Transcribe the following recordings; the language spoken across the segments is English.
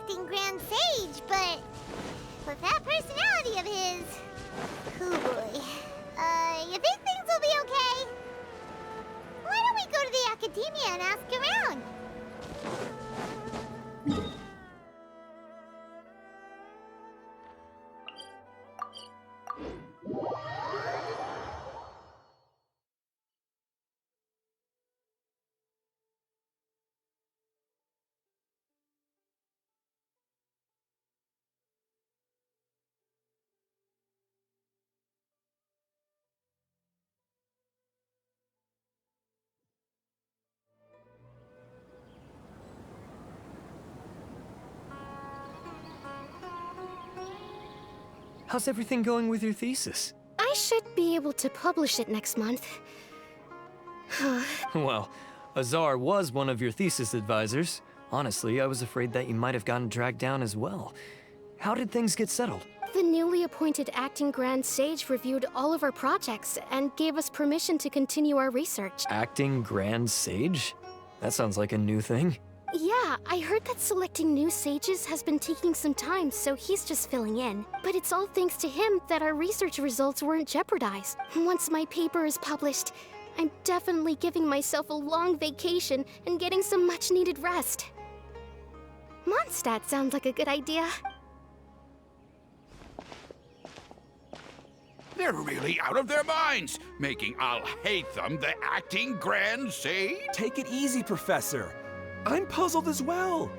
acting Grand Sage, but with that personality of his, oh boy. You think things will be okay? Why don't we go to the academia and ask around? How's everything going with your thesis? I should be able to publish it next month. Well, Azar was one of your thesis advisors. Honestly, I was afraid that you might have gotten dragged down as well. How did things get settled? The newly appointed acting Grand Sage reviewed all of our projects and gave us permission to continue our research. Acting Grand Sage? That sounds like a new thing. Yeah, I heard that selecting new sages has been taking some time, so he's just filling in. But it's all thanks to him that our research results weren't jeopardized. Once my paper is published, I'm definitely giving myself a long vacation and getting some much-needed rest. Mondstadt sounds like a good idea. They're really out of their minds, making Al-haitham the acting Grand Sage. Take it easy, Professor. I'm puzzled as well.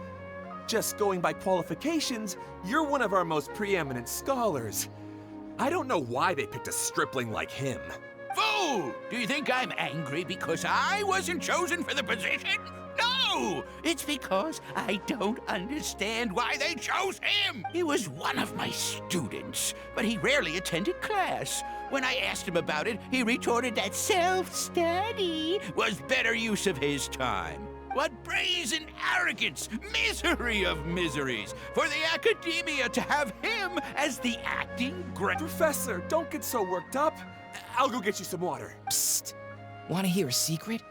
Just going by qualifications, you're one of our most preeminent scholars. I don't know why they picked a stripling like him. Fool! Do you think I'm angry because I wasn't chosen for the position? No! It's because I don't understand why they chose him! He was one of my students, but he rarely attended class. When I asked him about it, he retorted that self-study was better use of his time. What brazen arrogance, misery of miseries, for the academia to have him as the acting Grand... Professor, don't get so worked up. I'll go get you some water. Psst. Want to hear a secret?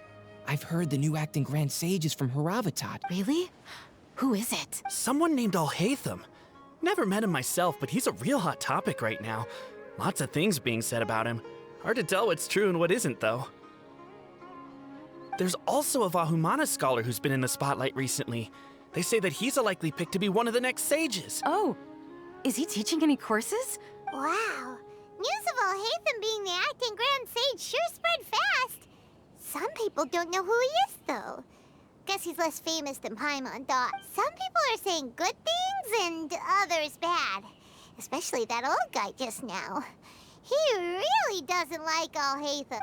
I've heard the new acting Grand Sage is from Haravatat. Really? Who is it? Someone named Al-haitham. Never met him myself, but he's a real hot topic right now. Lots of things being said about him. Hard to tell what's true and what isn't, though. There's also a Vahumana scholar who's been in the spotlight recently. They say that he's a likely pick to be one of the next sages. Oh, is he teaching any courses? Wow. News of Al-haitham being the acting Grand Sage sure spread fast. Some people don't know who he is, though. Guess he's less famous than Paimon thought. Some people are saying good things and others bad. Especially that old guy just now. He really doesn't like Al-haitham.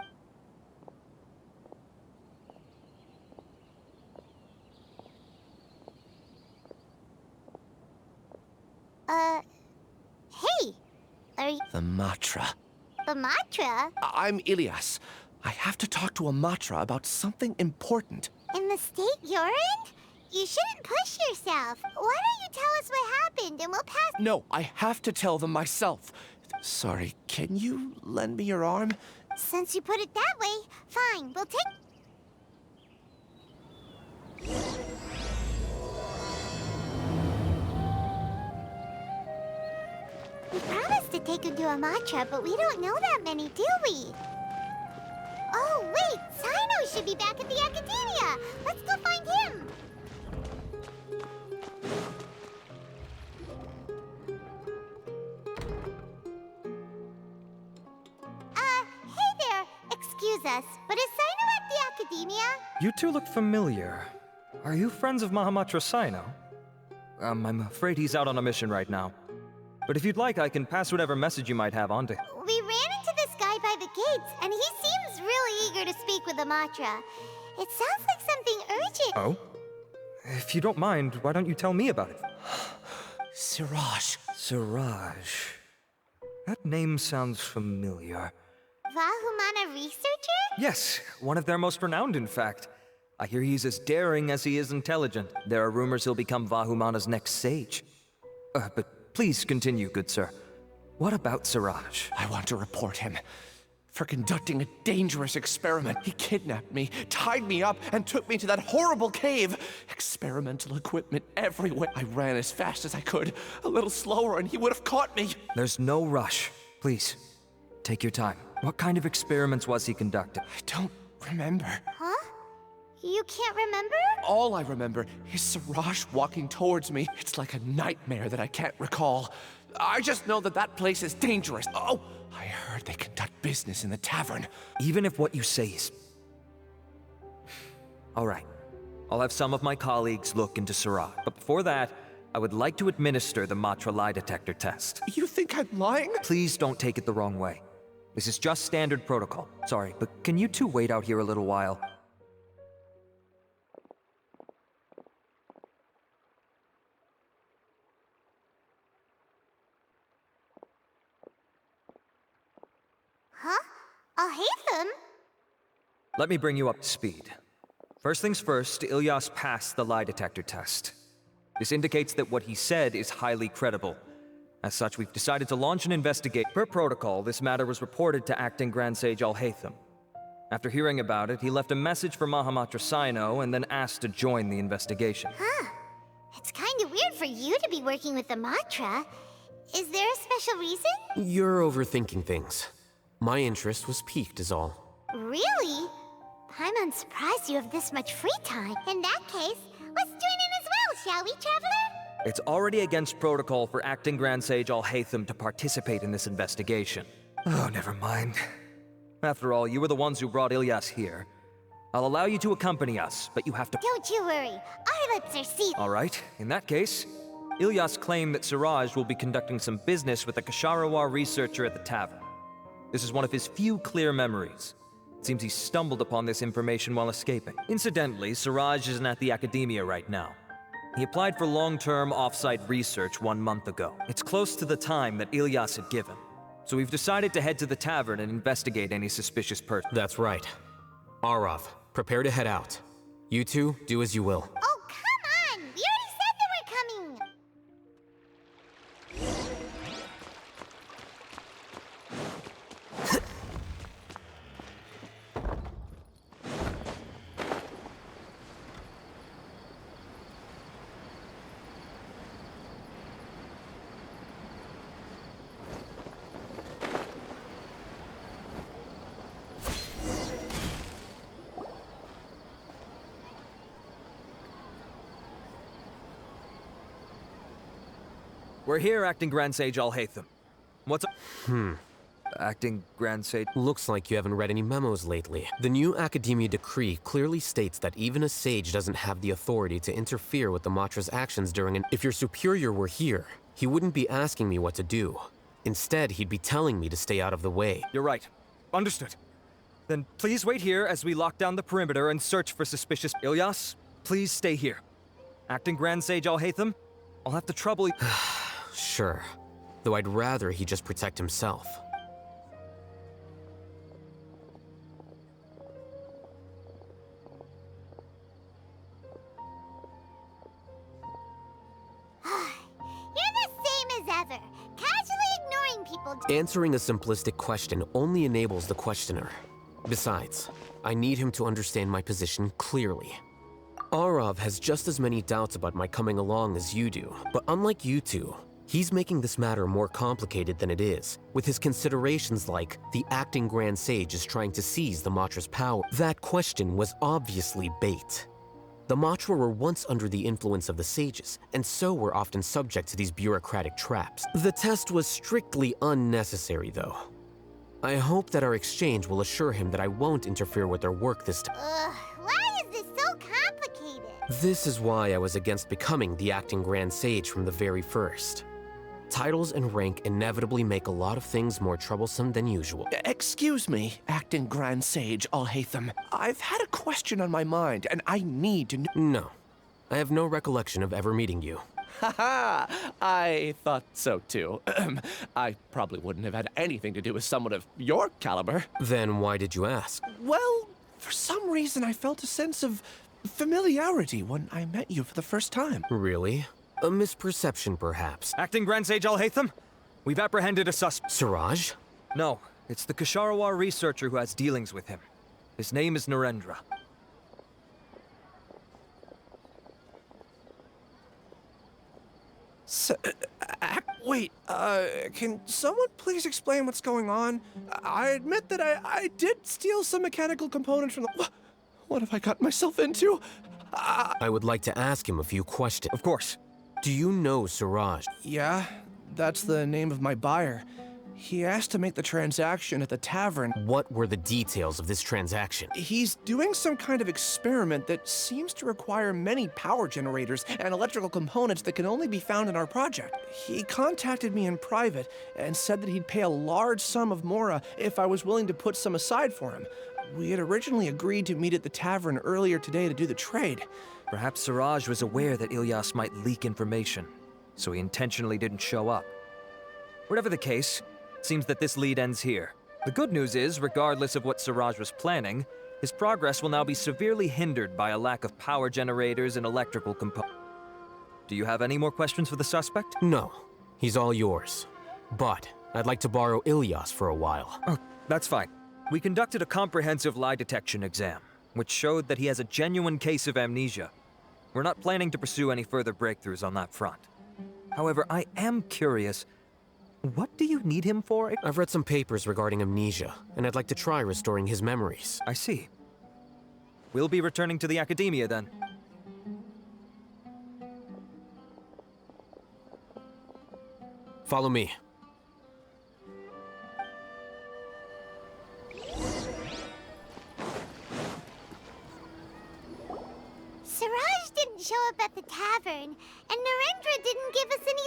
Hey! Are you... The Matra. The Matra? I'm Ilias. I have to talk to a Matra about something important. In the state you're in? You shouldn't push yourself. Why don't you tell us what happened and we'll pass... No, I have to tell them myself. Sorry, can you lend me your arm? Since you put it that way, fine, we'll take... We promised to take him to a Matra, but we don't know that many, do we? Oh, wait! Sino should be back at the academia! Let's go find him! Hey there! Excuse us, but is Sino at the academia? You two look familiar. Are you friends of Mahamatra Sino? I'm afraid he's out on a mission right now. But if you'd like, I can pass whatever message you might have on to him. We ran into this guy by the gates, and he seems really eager to speak with the Matra. It sounds like something urgent. Oh? If you don't mind, why don't you tell me about it? Siraj. Siraj. That name sounds familiar. Vahumana researcher? Yes, one of their most renowned, in fact. I hear he's as daring as he is intelligent. There are rumors he'll become Vahumana's next sage. But please continue, good sir. What about Siraj? I want to report him. for conducting a dangerous experiment. He kidnapped me, tied me up, and took me to that horrible cave. Experimental equipment everywhere. I ran as fast as I could, a little slower, and he would have caught me. There's no rush. Please, take your time. What kind of experiments was he conducting? I don't remember. Huh? You can't remember? All I remember is Siraj walking towards me. It's like a nightmare that I can't recall. I just know that that place is dangerous. Oh, I heard they conduct business in the tavern. Even if what you say is... All right. I'll have some of my colleagues look into Siraj. But before that, I would like to administer the Matra lie detector test. You think I'm lying? Please don't take it the wrong way. This is just standard protocol. Sorry, but can you two wait out here a little while? Huh? Al-haitham? Let me bring you up to speed. First things first, Ilyas passed the lie detector test. This indicates that what he said is highly credible. As such, we've decided to launch an investigation. Per protocol, this matter was reported to Acting Grand Sage Al-haitham. After hearing about it, he left a message for Mahamatra Sino and then asked to join the investigation. Huh. It's kinda weird for you to be working with the Matra. Is there a special reason? You're overthinking things. My interest was piqued is all. Really? I'm surprised you have this much free time. In that case, let's join in as well, shall we, Traveler? It's already against protocol for Acting Grand Sage Al-haitham to participate in this investigation. Oh, never mind. After all, you were the ones who brought Ilyas here. I'll allow you to accompany us, but you have to— Don't you worry. Our lips are sealed. All right, in that case, Ilyas claimed that Siraj will be conducting some business with a Kasharawar researcher at the tavern. This is one of his few clear memories. It seems he stumbled upon this information while escaping. Incidentally, Siraj isn't at the academia right now. He applied for long-term off-site research 1 month ago. It's close to the time that Ilyas had given. So we've decided to head to the tavern and investigate any suspicious person. That's right. Arav, prepare to head out. You two, do as you will. Oh, come on! We already said that we're coming! We're here, Acting Grand Sage Al-haitham. What's up? Acting Grand Sage... Looks like you haven't read any memos lately. The new Academia decree clearly states that even a sage doesn't have the authority to interfere with the Matra's actions during an— If your superior were here, he wouldn't be asking me what to do. Instead, he'd be telling me to stay out of the way. You're right. Understood. Then please wait here as we lock down the perimeter and search for suspicious— Ilyas, please stay here. Acting Grand Sage Al-haitham, I'll have to trouble you— Sure. Though I'd rather he just protect himself. You're the same as ever, casually ignoring people. Answering a simplistic question only enables the questioner. Besides, I need him to understand my position clearly. Arav has just as many doubts about my coming along as you do, but unlike you two, he's making this matter more complicated than it is, with his considerations like the acting Grand Sage is trying to seize the Matra's power. That question was obviously bait. The Matra were once under the influence of the sages, and so were often subject to these bureaucratic traps. The test was strictly unnecessary, though. I hope that our exchange will assure him that I won't interfere with their work this time. Why is this so complicated? This is why I was against becoming the acting Grand Sage from the very first. Titles and rank inevitably make a lot of things more troublesome than usual. Excuse me, Acting Grand Sage Al-haitham. I've had a question on my mind, and I need to know— No. I have no recollection of ever meeting you. Haha, I thought so too. I probably wouldn't have had anything to do with someone of your caliber. Then why did you ask? Well, for some reason I felt a sense of familiarity when I met you for the first time. Really? A misperception, perhaps. Acting Grand Sage Al-haitham, we've apprehended a suspect. Siraj? No, It's the Kshatriya researcher who has dealings with him. His name is Narendra. Wait, can someone please explain what's going on? I admit that I did steal some mechanical components from the... What have I gotten myself into? I would like to ask him a few questions. Of course. Do you know Suraj? Yeah, that's the name of my buyer. He asked to make the transaction at the tavern. What were the details of this transaction? He's doing some kind of experiment that seems to require many power generators and electrical components that can only be found in our project. He contacted me in private and said that he'd pay a large sum of mora if I was willing to put some aside for him. We had originally agreed to meet at the tavern earlier today to do the trade. Perhaps Suraj was aware that Ilyas might leak information, so he intentionally didn't show up. Whatever the case, it seems that this lead ends here. The good news is, regardless of what Suraj was planning, his progress will now be severely hindered by a lack of power generators and electrical components. Do you have any more questions for the suspect? No, he's all yours. But I'd like to borrow Ilyas for a while. Oh, that's fine. We conducted a comprehensive lie detection exam, which showed that he has a genuine case of amnesia. We're not planning to pursue any further breakthroughs on that front. However, I am curious, what do you need him for? I've read some papers regarding amnesia, and I'd like to try restoring his memories. I see. We'll be returning to the academia then. Follow me. Siraj didn't show up at the tavern, and Narendra didn't give us any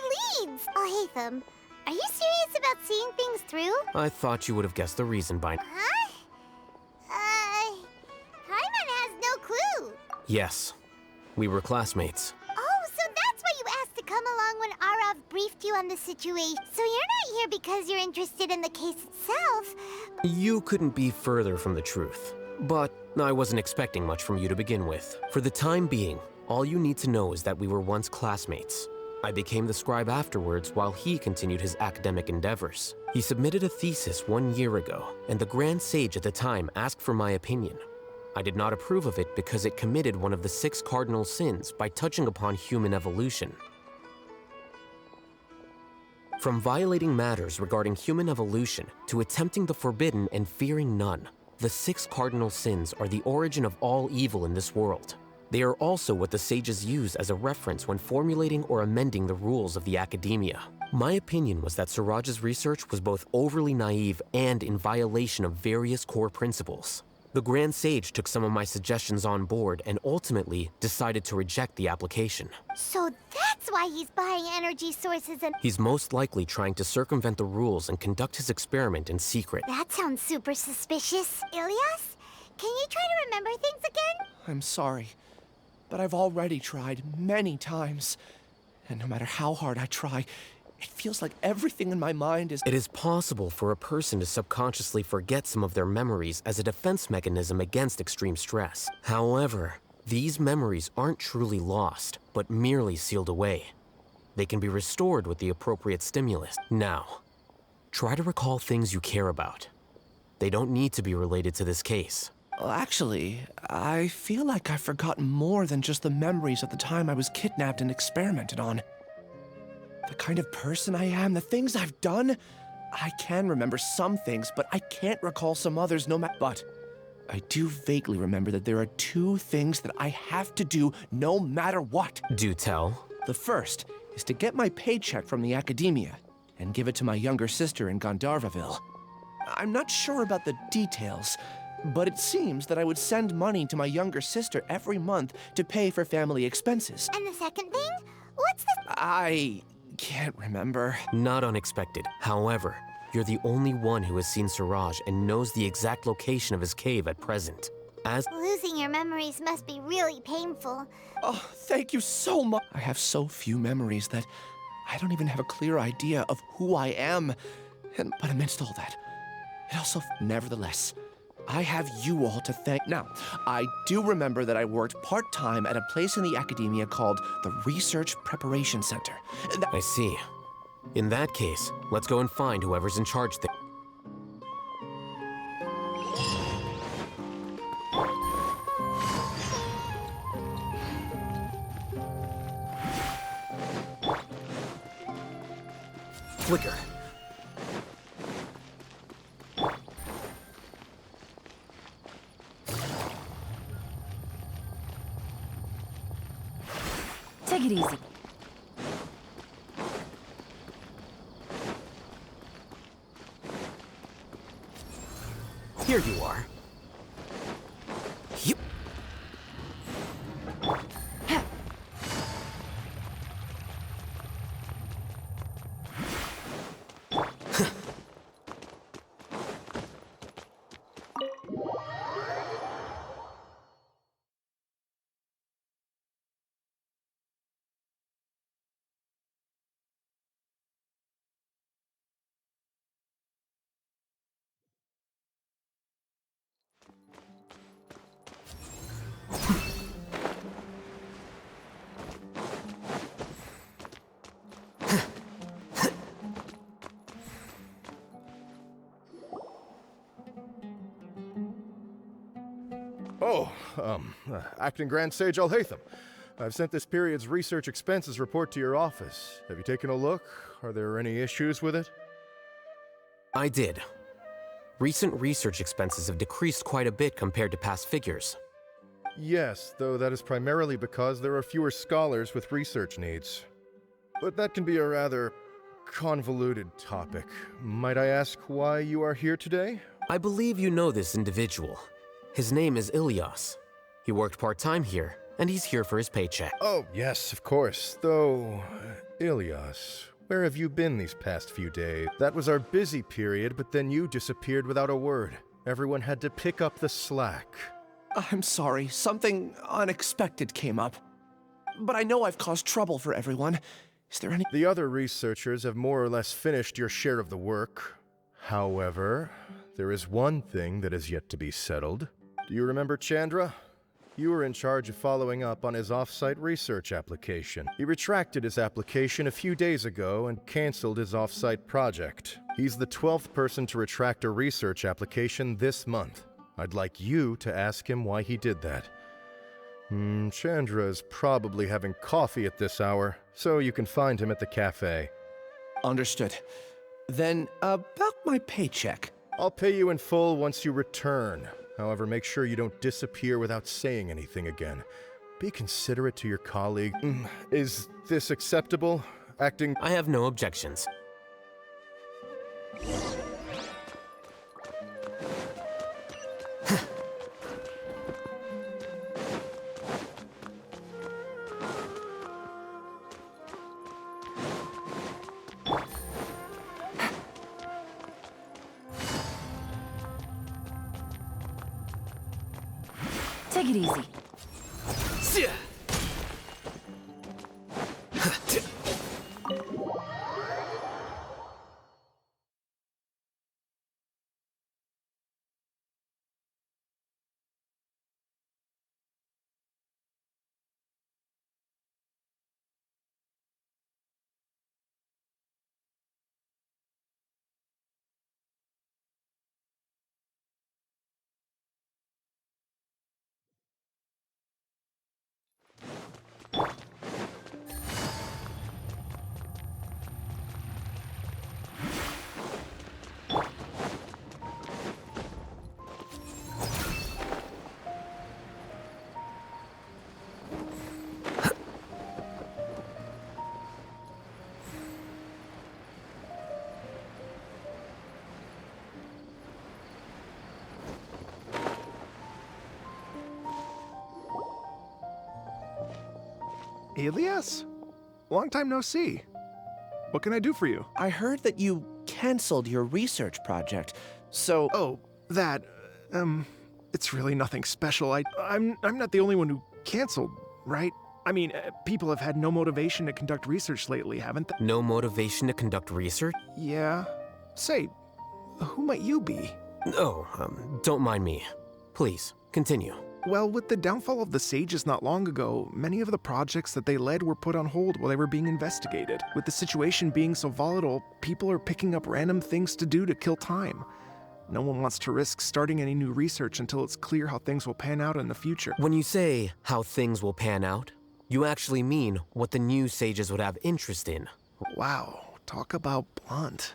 leads. Al-haitham, are you serious about seeing things through? I thought you would have guessed the reason by now. Huh? Paimon has no clue. Yes, we were classmates. Oh, so that's why you asked to come along when Arav briefed you on the situation. So you're not here because you're interested in the case itself. You couldn't be further from the truth. But I wasn't expecting much from you to begin with. For the time being, all you need to know is that we were once classmates. I became the scribe afterwards while he continued his academic endeavors. He submitted a thesis 1 year ago, and the Grand Sage at the time asked for my opinion. I did not approve of it because it committed one of the 6 cardinal sins by touching upon human evolution. From violating matters regarding human evolution to attempting the forbidden and fearing none, the 6 cardinal sins are the origin of all evil in this world. They are also what the sages use as a reference when formulating or amending the rules of the academia. My opinion was that Suraj's research was both overly naive and in violation of various core principles. The Grand Sage took some of my suggestions on board and ultimately decided to reject the application. So that's why he's buying energy sources and... He's most likely trying to circumvent the rules and conduct his experiment in secret. That sounds super suspicious. Ilyas, can you try to remember things again? I'm sorry, but I've already tried many times. And no matter how hard I try, it feels like everything in my mind is... It is possible for a person to subconsciously forget some of their memories as a defense mechanism against extreme stress. However, these memories aren't truly lost, but merely sealed away. They can be restored with the appropriate stimulus. Now, try to recall things you care about. They don't need to be related to this case. Well, actually, I feel like I've forgotten more than just the memories of the time I was kidnapped and experimented on. The kind of person I am, the things I've done, I can remember some things, but I can't recall some others But I do vaguely remember that there are 2 things that I have to do no matter what. Do tell. The first is to get my paycheck from the academia and give it to my younger sister in Gandharvaville. I'm not sure about the details, but it seems that I would send money to my younger sister every month to pay for family expenses. And the second thing? What's the... I can't remember. Not unexpected. However, you're the only one who has seen Suraj and knows the exact location of his cave at present. Losing your memories must be really painful. Oh, thank you so much. I have so few memories that I don't even have a clear idea of who I am. But amidst all that, it also... Nevertheless, I have you all to thank. Now, I do remember that I worked part-time at a place in the academia called the Research Preparation Center. I see. In that case, let's go and find whoever's in charge there. flicker. Take it easy. Here you are. Yep. Oh, Acting Grand Sage Al-haitham. I've sent this period's research expenses report to your office. Have you taken a look? Are there any issues with it? I did. Recent research expenses have decreased quite a bit compared to past figures. Yes, though that is primarily because there are fewer scholars with research needs. But that can be a rather convoluted topic. Might I ask why you are here today? I believe you know this individual. His name is Ilyas. He worked part-time here, and he's here for his paycheck. Oh, yes, of course. Though, Ilyas, where have you been these past few days? That was our busy period, but then you disappeared without a word. Everyone had to pick up the slack. I'm sorry, something unexpected came up. But I know I've caused trouble for everyone. Is there any— The other researchers have more or less finished your share of the work. However, there is one thing that is yet to be settled. Do you remember Chandra? You were in charge of following up on his off-site research application. He retracted his application a few days ago and canceled his off-site project. He's the 12th person to retract a research application this month. I'd like you to ask him why he did that. Chandra is probably having coffee at this hour, so you can find him at the cafe. Understood. Then, about my paycheck. I'll pay you in full once you return. However, make sure you don't disappear without saying anything again. Be considerate to your colleague. Is this acceptable? Acting— I have no objections. Take it easy. Ilyas? Long time no see. What can I do for you? I heard that you canceled your research project, so— Oh, that, it's really nothing special. I'm not the only one who canceled, right? I mean, people have had no motivation to conduct research lately, haven't they? No motivation to conduct research? Yeah. Say, who might you be? Oh, don't mind me. Please, continue. Well, with the downfall of the Sages not long ago, many of the projects that they led were put on hold while they were being investigated. With the situation being so volatile, people are picking up random things to do to kill time. No one wants to risk starting any new research until it's clear how things will pan out in the future. When you say how things will pan out, you actually mean what the new Sages would have interest in. Wow, Talk about blunt.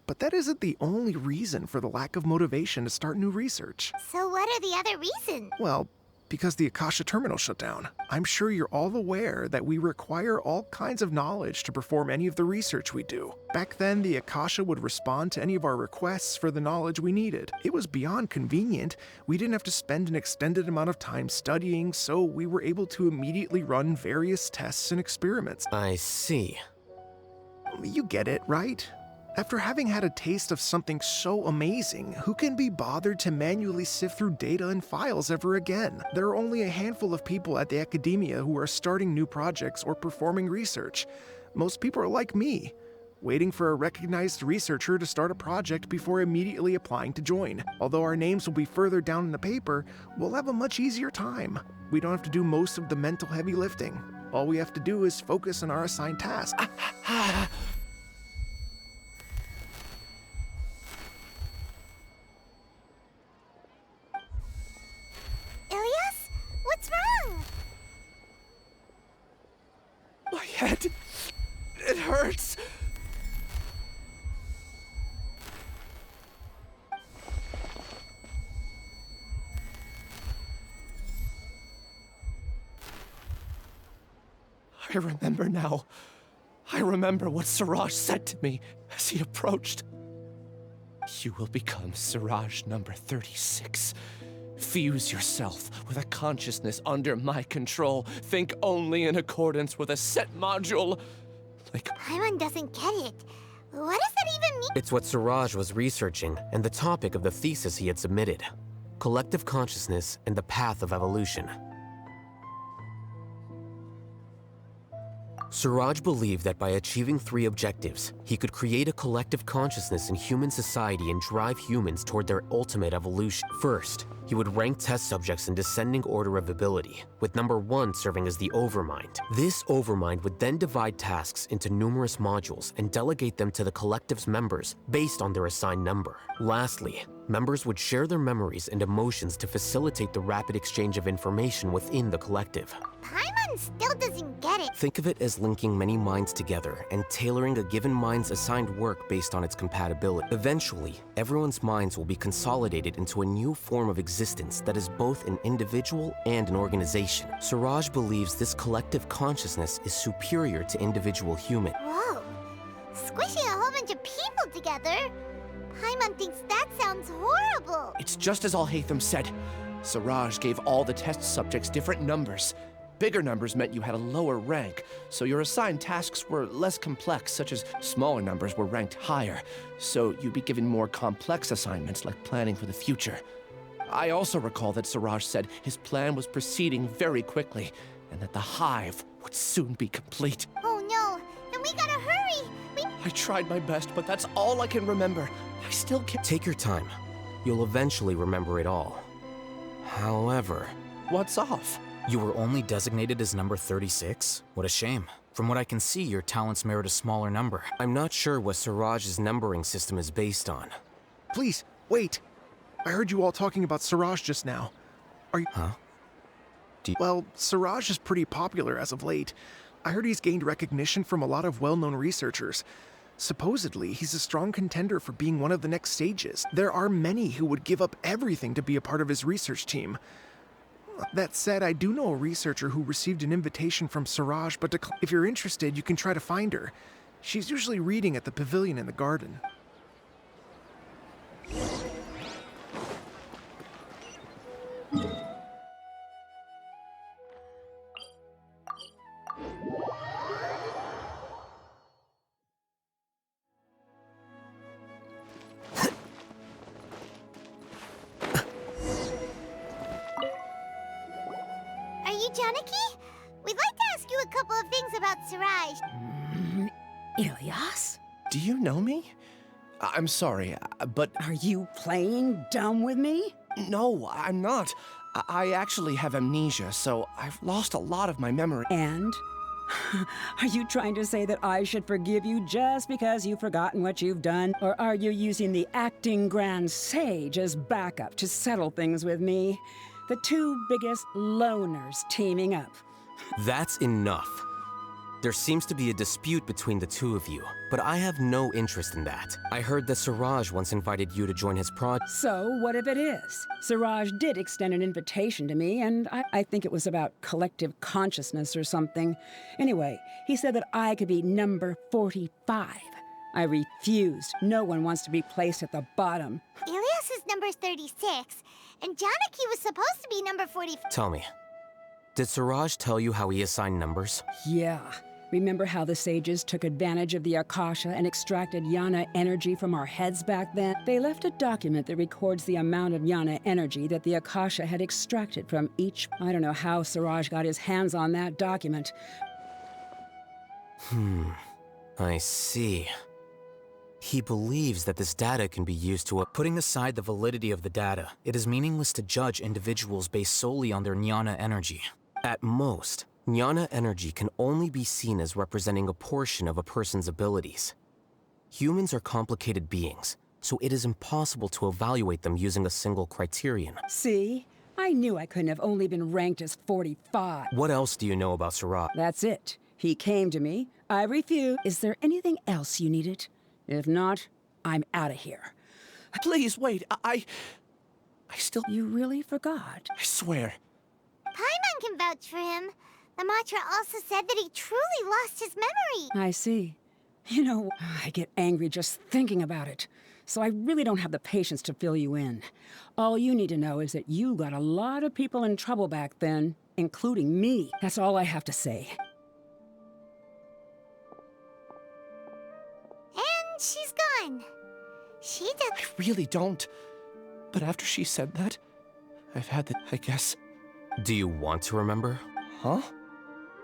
But that isn't the only reason for the lack of motivation to start new research. So what are the other reasons? Well, because the Akasha terminal shut down. I'm sure you're all aware that we require all kinds of knowledge to perform any of the research we do. Back then, the Akasha would respond to any of our requests for the knowledge we needed. It was beyond convenient. We didn't have to spend an extended amount of time studying, so we were able to immediately run various tests and experiments. I see. You get it, right? After having had a taste of something so amazing, who can be bothered to manually sift through data and files ever again? There are only a handful of people at the academia who are starting new projects or performing research. Most people are like me, waiting for a recognized researcher to start a project before immediately applying to join. Although our names will be further down in the paper, we'll have a much easier time. We don't have to do most of the mental heavy lifting. All we have to do is focus on our assigned task. Ilias? What's wrong? My head. It hurts. I remember now. I remember what Siraj said to me as he approached. You will become Siraj number 36. Fuse yourself with a consciousness under my control. Think only in accordance with a set module. Like... Paimon doesn't get it. What does that even mean? It's what Siraj was researching and the topic of the thesis he had submitted. Collective consciousness and the path of evolution. Siraj believed that by achieving 3 objectives, he could create a collective consciousness in human society and drive humans toward their ultimate evolution. First, he would rank test subjects in descending order of ability, with number 1 serving as the overmind. This overmind would then divide tasks into numerous modules and delegate them to the collective's members based on their assigned number. Lastly, members would share their memories and emotions to facilitate the rapid exchange of information within the collective. Paimon still doesn't get it. Think of it as linking many minds together and tailoring a given mind's assigned work based on its compatibility. Eventually, everyone's minds will be consolidated into a new form of existence that is both an individual and an organization. Siraj believes this collective consciousness is superior to individual human. Whoa. Squishing a whole bunch of people together? Paimon thinks that sounds horrible. It's just as Al-Haitham said. Siraj gave all the test subjects different numbers. Bigger numbers meant you had a lower rank, so your assigned tasks were less complex, such as smaller numbers were ranked higher, so you'd be given more complex assignments like planning for the future. I also recall that Siraj said his plan was proceeding very quickly, and that the hive would soon be complete. Oh no, then we gotta hurry! I tried my best, but that's all I can remember. I still can't... Take your time. You'll eventually remember it all. However... What's off? You were only designated as number 36? What a shame. From what I can see, your talents merit a smaller number. I'm not sure what Siraj's numbering system is based on. Please, wait. I heard you all talking about Siraj just now. Are you... Huh? Well, Siraj is pretty popular as of late. I heard he's gained recognition from a lot of well-known researchers. Supposedly, he's a strong contender for being one of the next sages. There are many who would give up everything to be a part of his research team. That said, I do know a researcher who received an invitation from Siraj, but if you're interested, you can try to find her. She's usually reading at the pavilion in the garden. Janaki? We'd like to ask you a couple of things about Siraj. Ilias? Do you know me? I'm sorry, but... Are you playing dumb with me? No, I'm not. I actually have amnesia, so I've lost a lot of my memory. And? Are you trying to say that I should forgive you just because you've forgotten what you've done? Or are you using the acting grand sage as backup to settle things with me? The 2 biggest loners teaming up. That's enough. There seems to be a dispute between the two of you, but I have no interest in that. I heard that Siraj once invited you to join his project. So, what if it is? Siraj did extend an invitation to me, and I think it was about collective consciousness or something. Anyway, he said that I could be number 45. I refused. No one wants to be placed at the bottom. Ilias's number's 36, and Janaki was supposed to be number 45. Tell me, did Siraj tell you how he assigned numbers? Yeah. Remember how the sages took advantage of the Akasha and extracted Yana energy from our heads back then? They left a document that records the amount of Yana energy that the Akasha had extracted from each. I don't know how Siraj got his hands on that document. I see. He believes that this data can be used to... Putting aside the validity of the data, it is meaningless to judge individuals based solely on their Jnana energy. At most, Jnana energy can only be seen as representing a portion of a person's abilities. Humans are complicated beings, so it is impossible to evaluate them using a single criterion. See? I knew I couldn't have only been ranked as 45. What else do you know about Siraj? That's it. He came to me. I refused. Is there anything else you needed? If not, I'm out of here. Please, wait. I still... You really forgot? I swear. Paimon can vouch for him. The mantra also said that he truly lost his memory. I see. You know, I get angry just thinking about it. So I really don't have the patience to fill you in. All you need to know is that you got a lot of people in trouble back then, including me. That's all I have to say. And she's gone. She does... I really don't. But after she said that, I've had the... I guess... Do you want to remember? Huh?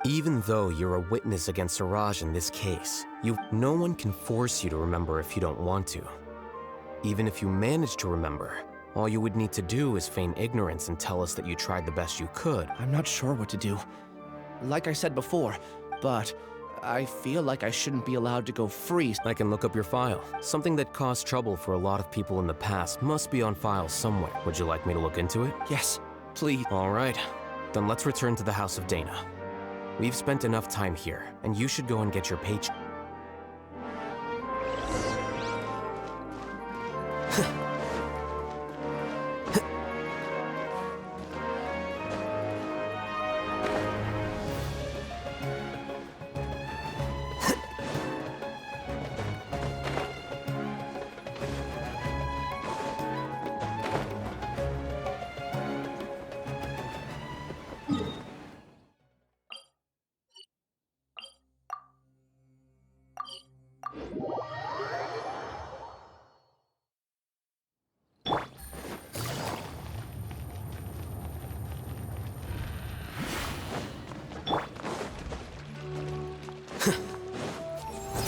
Even though you're a witness against Siraj in this case, no one can force you to remember if you don't want to. Even if you manage to remember, all you would need to do is feign ignorance and tell us that you tried the best you could. I'm not sure what to do. Like I said before, but I feel like I shouldn't be allowed to go free. I can look up your file. Something that caused trouble for a lot of people in the past must be on file somewhere. Would you like me to look into it? Yes, please. All right. Then let's return to the House of Dana. We've spent enough time here, and you should go and get your paycheck.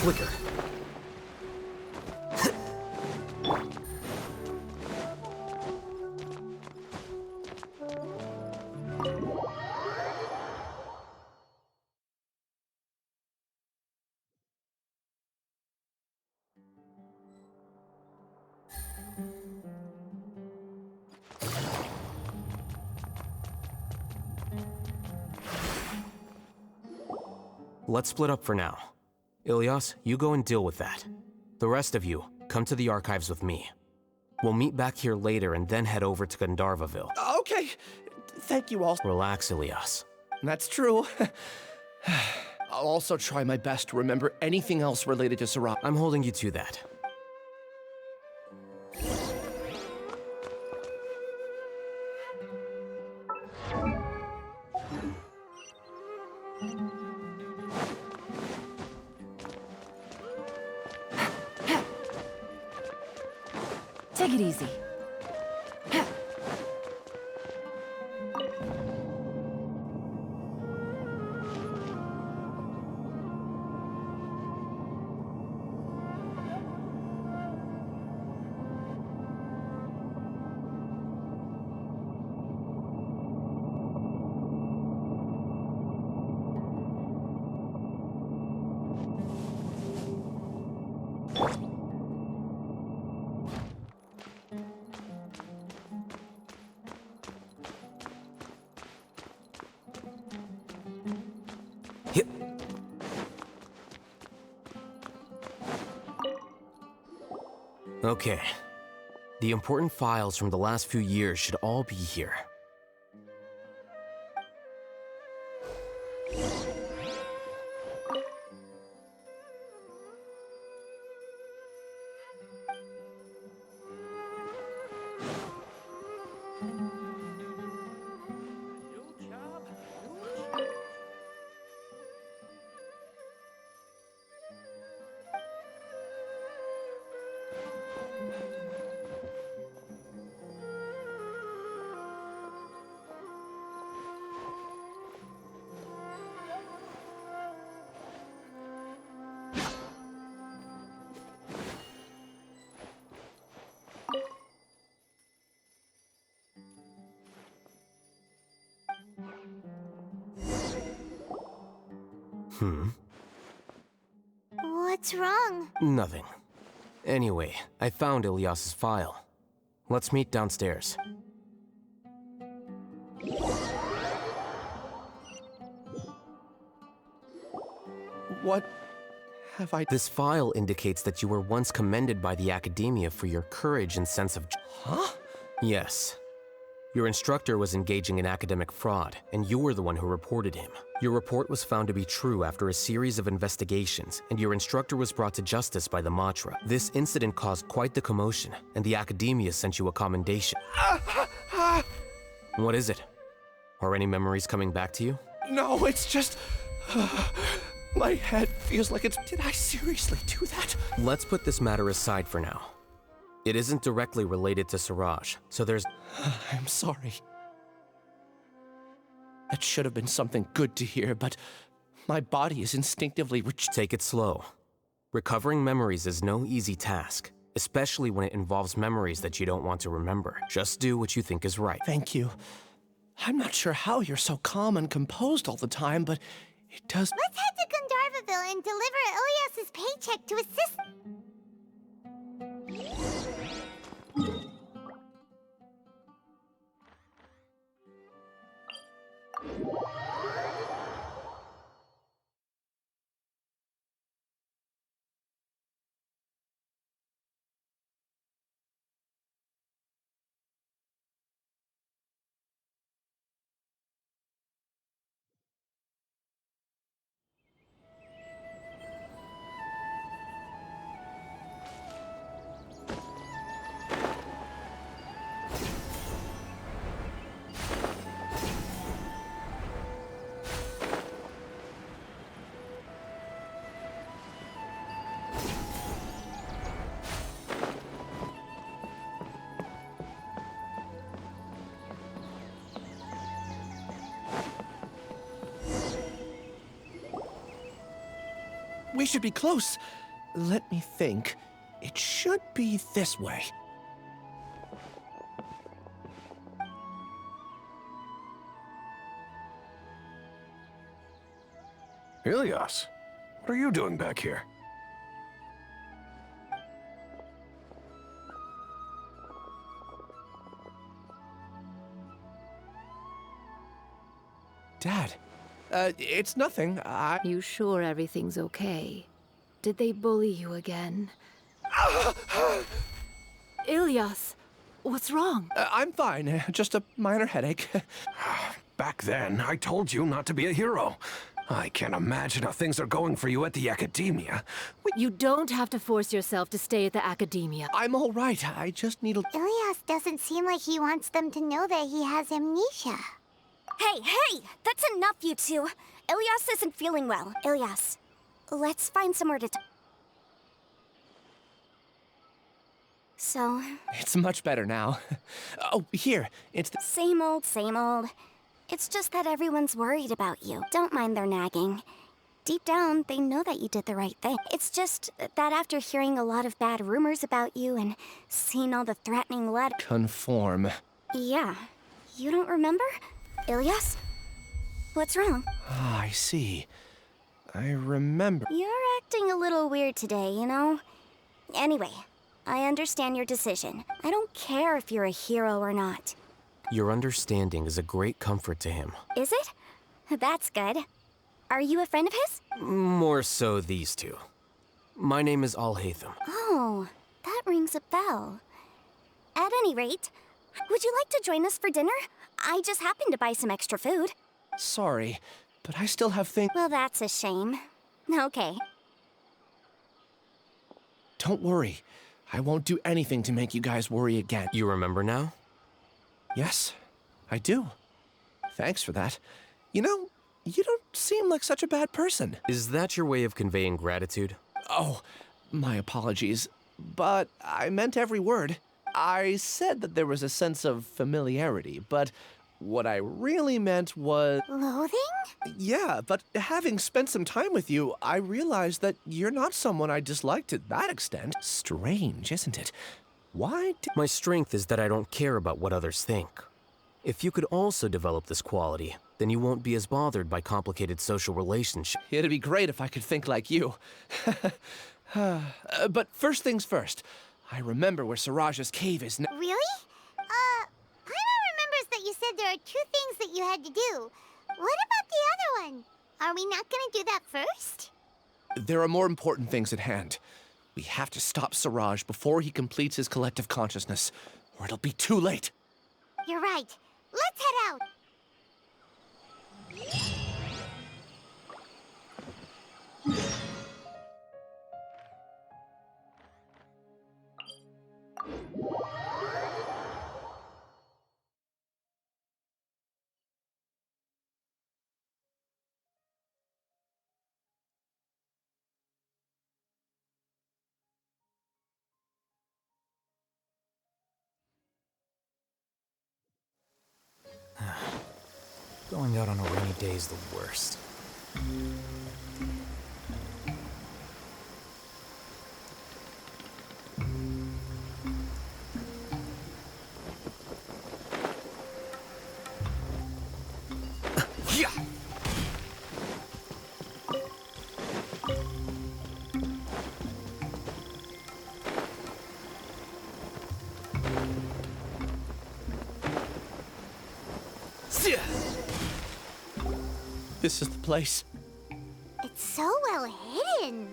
Flicker. Let's split up for now. Ilyas, you go and deal with that. The rest of you, come to the archives with me. We'll meet back here later and then head over to Gandharvaville. Okay. Thank you all. Relax, Ilyas. That's true. I'll also try my best to remember anything else related to Siraj. I'm holding you to that. Take it easy. Okay. The important files from the last few years should all be here. What's wrong? Nothing. Anyway, I found Ilyas's file. Let's meet downstairs. What have I... This file indicates that you were once commended by the academia for your courage and sense of... Huh? Yes. Your instructor was engaging in academic fraud, and you were the one who reported him. Your report was found to be true after a series of investigations, and your instructor was brought to justice by the Matra. This incident caused quite the commotion, and the academia sent you a commendation. What is it? Are any memories coming back to you? No, it's just... my head feels like it's... Did I seriously do that? Let's put this matter aside for now. It isn't directly related to Siraj, so there's... I'm sorry. That should have been something good to hear, but my body is instinctively... Take it slow. Recovering memories is no easy task, especially when it involves memories that you don't want to remember. Just do what you think is right. Thank you. I'm not sure how you're so calm and composed all the time, but it does... Let's head to Gandharvaville and deliver Ilyas's paycheck to his sister. We should be close. Let me think. It should be this way. Ilyas, what are you doing back here? Dad, it's nothing. You sure everything's okay? Did they bully you again? Ilyas, what's wrong? I'm fine. Just a minor headache. Back then, I told you not to be a hero. I can't imagine how things are going for you at the academia. You don't have to force yourself to stay at the academia. I'm all right. I just need a... Ilyas doesn't seem like he wants them to know that he has amnesia. Hey! That's enough, you two! Ilyas isn't feeling well. Ilyas, let's find somewhere to So... It's much better now. Oh, here. It's the... Same old, same old. It's just that everyone's worried about you. Don't mind their nagging. Deep down, they know that you did the right thing. It's just that after hearing a lot of bad rumors about you and seeing all the threatening letters... Conform. Yeah. You don't remember? Ilyas? What's wrong? Ah, I see. I remember. You're acting a little weird today, you know? Anyway, I understand your decision. I don't care if you're a hero or not. Your understanding is a great comfort to him. Is it? That's good. Are you a friend of his? More so these two. My name is Al-haitham. Oh, that rings a bell. At any rate, would you like to join us for dinner? I just happened to buy some extra food. Sorry, but I still have things. Well, that's a shame. Okay. Don't worry. I won't do anything to make you guys worry again. You remember now? Yes, I do. Thanks for that. You know, you don't seem like such a bad person. Is that your way of conveying gratitude? Oh, my apologies. But I meant every word. I said that there was a sense of familiarity, but what I really meant was... Loathing? Yeah, but having spent some time with you, I realized that you're not someone I dislike to that extent. Strange, isn't it? Why My strength is that I don't care about what others think. If you could also develop this quality, then you won't be as bothered by complicated social relationships. It'd be great if I could think like you. But first things first, I remember where Siraj's cave is now. Really? Paimon remembers that you said there are 2 things that you had to do. What about the other one? Are we not gonna do that first? There are more important things at hand. We have to stop Siraj before he completes his collective consciousness, or it'll be too late. You're right. Let's head out. Going out on a rainy day is the worst. This is the place. It's so well hidden.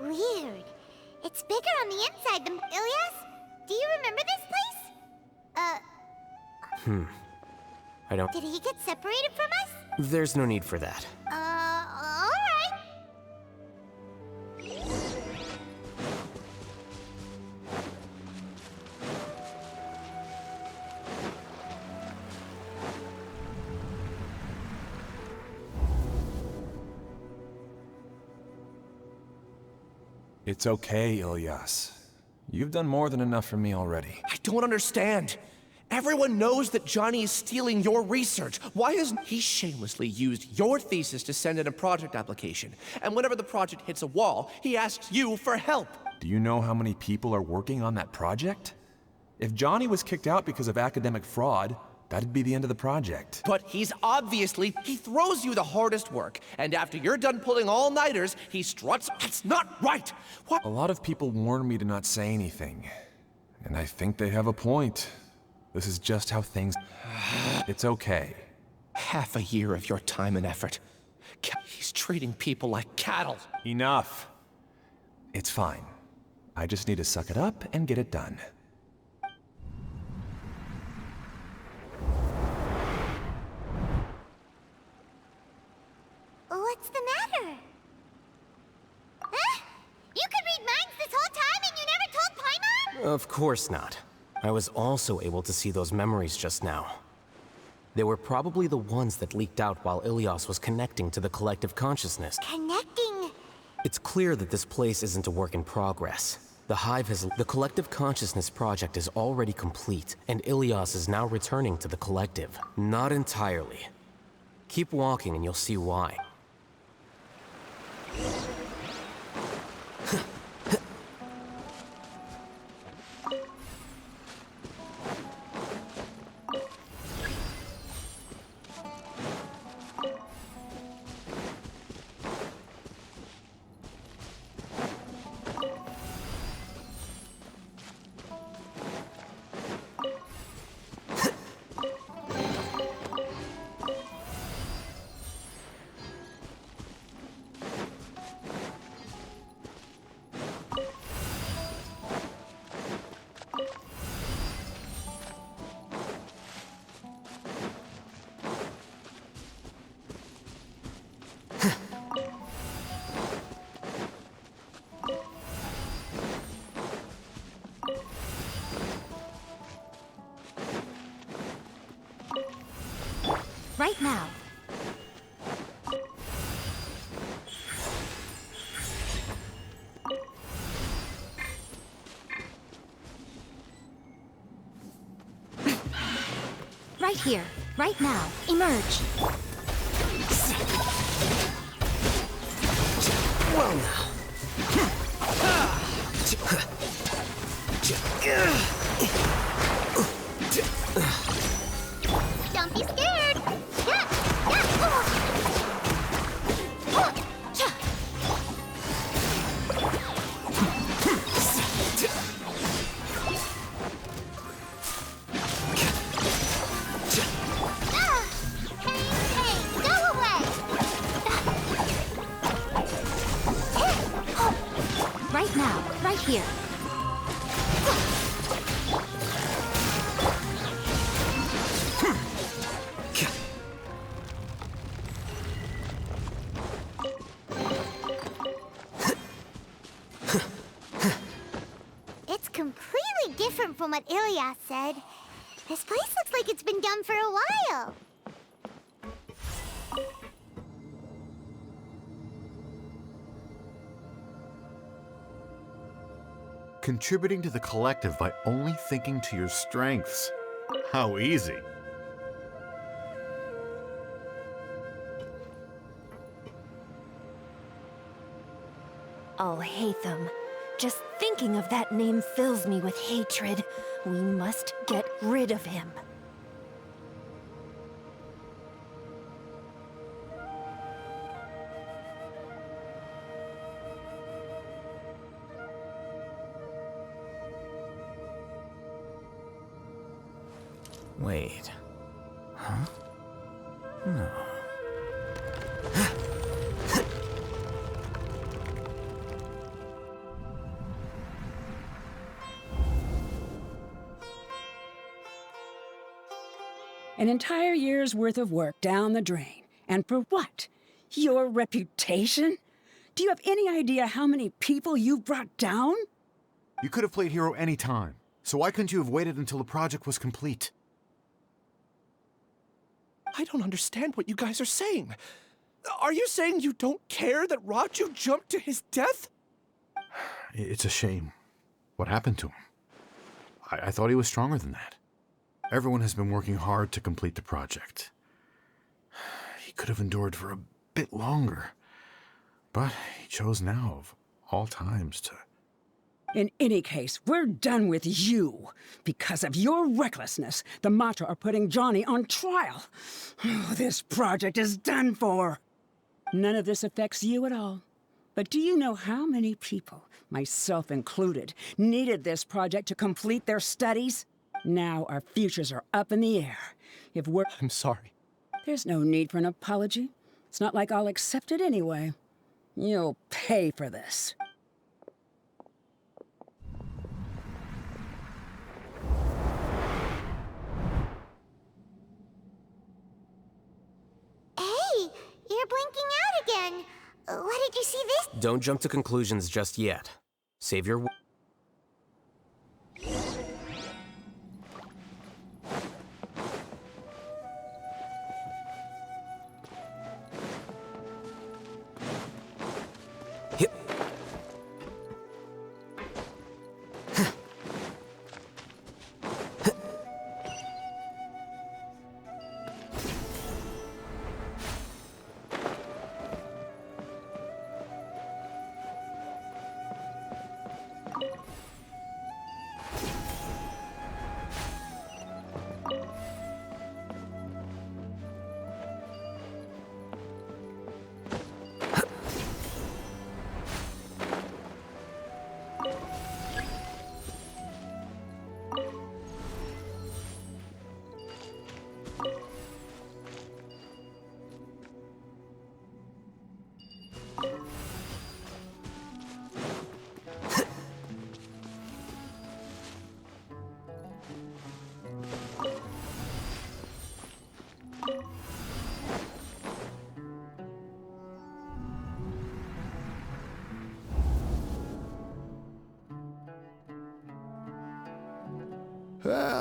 Weird. It's bigger on the inside than... Ilyas, do you remember this place? I don't... Did he get separated from us? There's no need for that. Alright. It's okay, Ilyas. You've done more than enough for me already. I don't understand. Everyone knows that Johnny is stealing your research. Why hasn't he shamelessly used your thesis to send in a project application? And whenever the project hits a wall, he asks you for help. Do you know how many people are working on that project? If Johnny was kicked out because of academic fraud, that'd be the end of the project. But he throws you the hardest work, and after you're done pulling all-nighters, he struts. That's not right! What? A lot of people warn me to not say anything, and I think they have a point. This is just how things... It's okay. Half a year of your time and effort. He's treating people like cattle. Enough. It's fine. I just need to suck it up and get it done. What's the matter? Huh? You could read minds this whole time and you never told Paimon? Of course not. I was also able to see those memories just now. They were probably the ones that leaked out while Ilyas was connecting to the collective consciousness. Connecting? It's clear that this place isn't a work in progress. The collective consciousness project is already complete, and Ilyas is now returning to the collective. Not entirely. Keep walking and you'll see why. Right now. Right here, right now. Emerge. Well now. Don't be scared. Right now, right here. It's completely different from what Ilyas said. This place looks like it's been done for a while. Contributing to the collective by only thinking to your strengths. How easy. Al-haitham. Just thinking of that name fills me with hatred. We must get rid of him. Wait. Huh? No. An entire year's worth of work down the drain. And for what? Your reputation? Do you have any idea how many people you've brought down? You could have played hero any time. So why couldn't you have waited until the project was complete? I don't understand what you guys are saying. Are you saying you don't care that Raju jumped to his death? It's a shame. What happened to him? I thought he was stronger than that. Everyone has been working hard to complete the project. He could have endured for a bit longer. But he chose now, of all times, to... In any case, we're done with you. Because of your recklessness, the Matra are putting Johnny on trial. This project is done for. None of this affects you at all. But do you know how many people, myself included, needed this project to complete their studies? Now our futures are up in the air. If we're... I'm sorry. There's no need for an apology. It's not like I'll accept it anyway. You'll pay for this. Hey, you're blinking out again. What did you see this? Don't jump to conclusions just yet. Save your...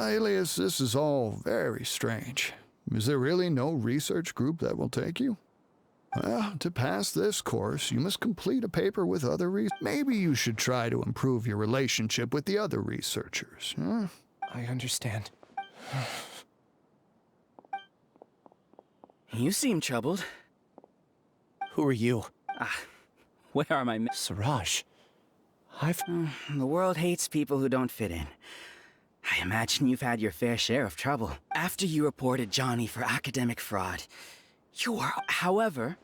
Alias, this is all very strange. Is there really no research group that will take you? Well, to pass this course, you must complete a paper with other Maybe you should try to improve your relationship with the other researchers, huh? I understand. You seem troubled. Who are you? Where are my... Siraj. The world hates people who don't fit in. I imagine you've had your fair share of trouble. After you reported Johnny for academic fraud, you are... However,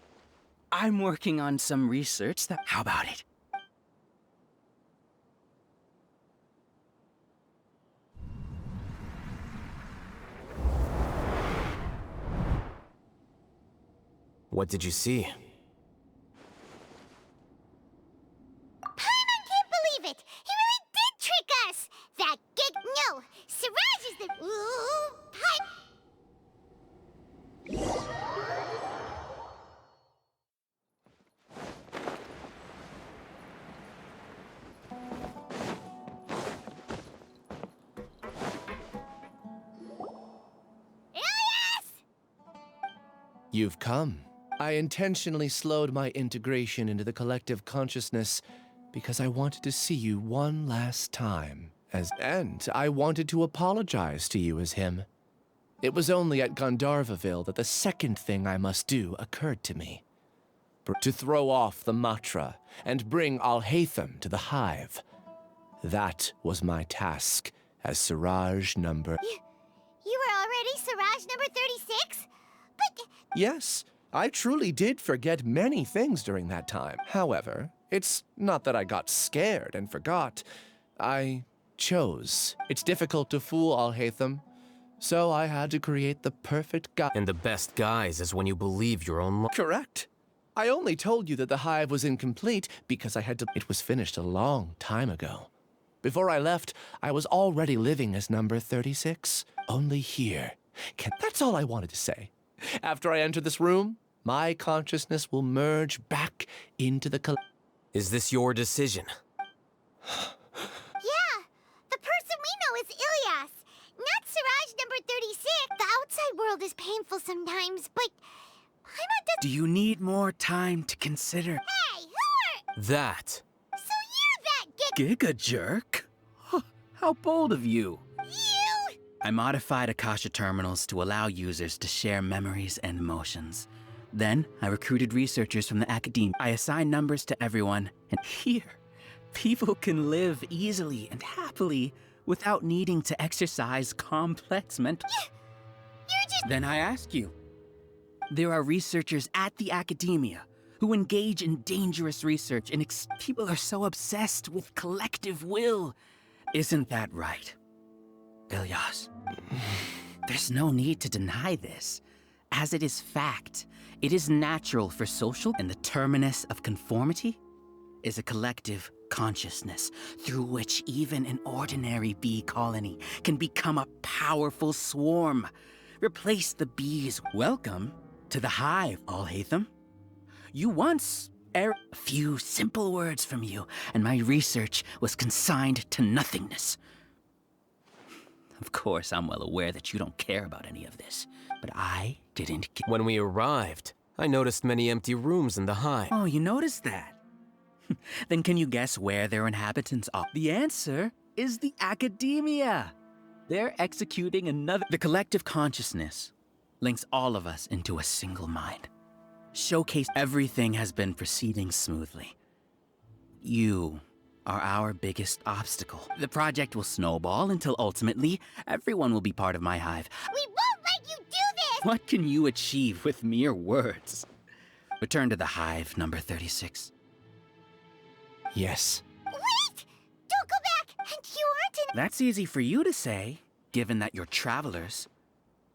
I'm working on some research that... How about it? What did you see? Paimon can't believe it! He really did trick us! That no! Siraj is the... Ooh, You've come. I intentionally slowed my integration into the collective consciousness because I wanted to see you one last time. And I wanted to apologize to you as him. It was only at Gandharvaville that the second thing I must do occurred to me. To throw off the Matra and bring Al-Haitham to the hive. That was my task as Siraj number... You were already Siraj number 36? But... Yes, I truly did forget many things during that time. However, it's not that I got scared and forgot. I chose. It's difficult to fool Al-Haitham, so I had to create the perfect guise. And the best guise is when you believe your own... Correct. I only told you that the hive was incomplete because I had to... It was finished a long time ago. Before I left, I was already living as number 36. Only here. That's all I wanted to say. After I enter this room, my consciousness will merge back into the... Is this your decision? Yeah, the person we know is Ilyas, not Siraj number 36. The outside world is painful sometimes, but Paimon does... Do you need more time to consider? Hey, who are... That. So you're that Giga jerk? How bold of you. You! I modified Akasha terminals to allow users to share memories and emotions. Then, I recruited researchers from the academia. I assigned numbers to everyone, and here, people can live easily and happily without needing to exercise complex mental... You're just... Then I ask you, there are researchers at the academia who engage in dangerous research, and people are so obsessed with collective will. Isn't that right, Ilyas? There's no need to deny this, as it is fact. It is natural for social, and the terminus of conformity is a collective consciousness through which even an ordinary bee colony can become a powerful swarm. Replace the bees. Welcome to the hive, Al-Haitham. You once a few simple words from you, and my research was consigned to nothingness. Of course, I'm well aware that you don't care about any of this, but I didn't care. When we arrived, I noticed many empty rooms in the hive. Oh, you noticed that? Then can you guess where their inhabitants are? The answer is the academia. They're executing another... The collective consciousness links all of us into a single mind. Showcase everything has been proceeding smoothly. You are our biggest obstacle. The project will snowball until ultimately everyone will be part of my hive. We won't let you do this! What can you achieve with mere words? Return to the hive, number 36. Yes. Wait! Don't go back! And you aren't in... That's easy for you to say, given that you're travelers.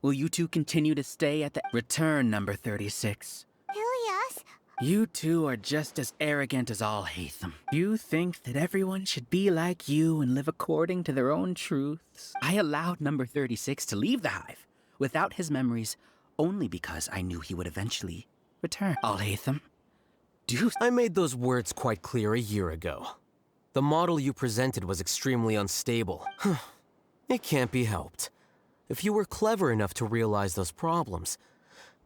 Will you two continue to stay at the... Return, number 36. Ilyas? You two are just as arrogant as Al-Haitham. You think that everyone should be like you and live according to their own truths. I allowed number 36 to leave the hive without his memories only because I knew he would eventually return. Al-Haitham, I made those words quite clear a year ago. The model you presented was extremely unstable. It can't be helped. If you were clever enough to realize those problems,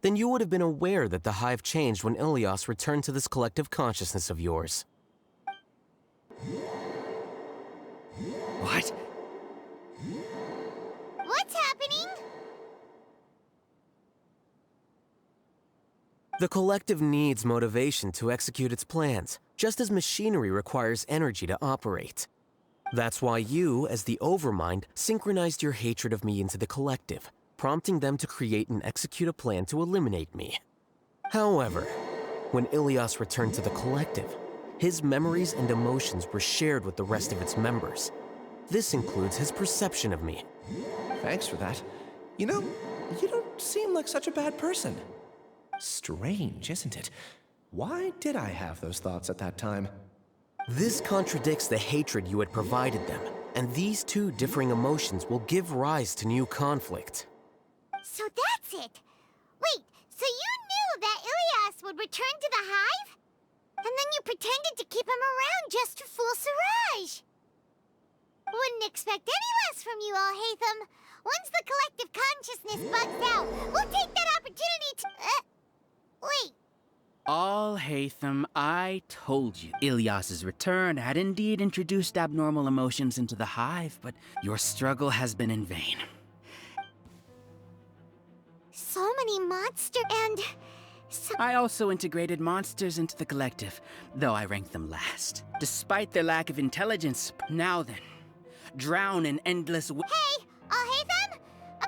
then you would have been aware that the Hive changed when Ilias returned to this collective consciousness of yours. What? What's happening? The collective needs motivation to execute its plans, just as machinery requires energy to operate. That's why you, as the Overmind, synchronized your hatred of me into the collective, prompting them to create and execute a plan to eliminate me. However, when Ilias returned to the collective, his memories and emotions were shared with the rest of its members. This includes his perception of me. Thanks for that. You know, you don't seem like such a bad person. Strange, isn't it? Why did I have those thoughts at that time? This contradicts the hatred you had provided them, and these two differing emotions will give rise to new conflict. So that's it. Wait, so you knew that Ilias would return to the Hive? And then you pretended to keep him around just to fool Siraj. Wouldn't expect any less from you, Al-haitham. Once the collective consciousness bugs out, we'll take that opportunity to... wait. Al-haitham, I told you. Ilias's return had indeed introduced abnormal emotions into the Hive, but your struggle has been in vain. So many monsters and... I also integrated monsters into the collective, though I ranked them last. Despite their lack of intelligence, now then, drown in endless... Hey, Al-haitham?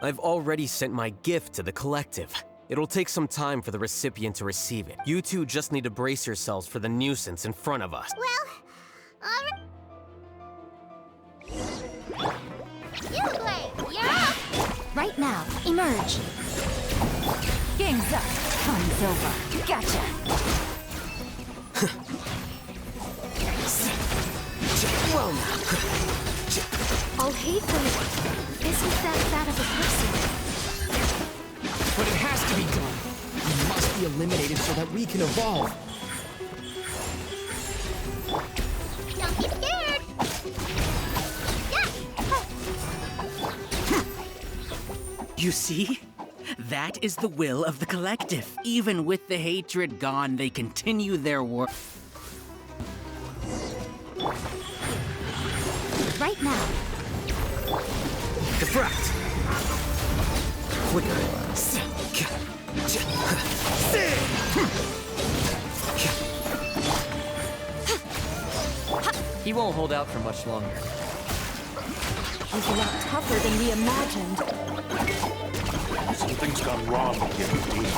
I've already sent my gift to the collective. It'll take some time for the recipient to receive it. You two just need to brace yourselves for the nuisance in front of us. Well, you're up! Right now, emerge. Game's up. Fun's over. Gotcha. Well, Al-haitham isn't that bad of a person. But it has to be done. He must be eliminated so that we can evolve. Don't be scared! You see? That is the will of the collective. Even with the hatred gone, they continue their work. Right now. Defract! Flicker. He won't hold out for much longer. He's a lot tougher than we imagined. Something's gone wrong with your academia.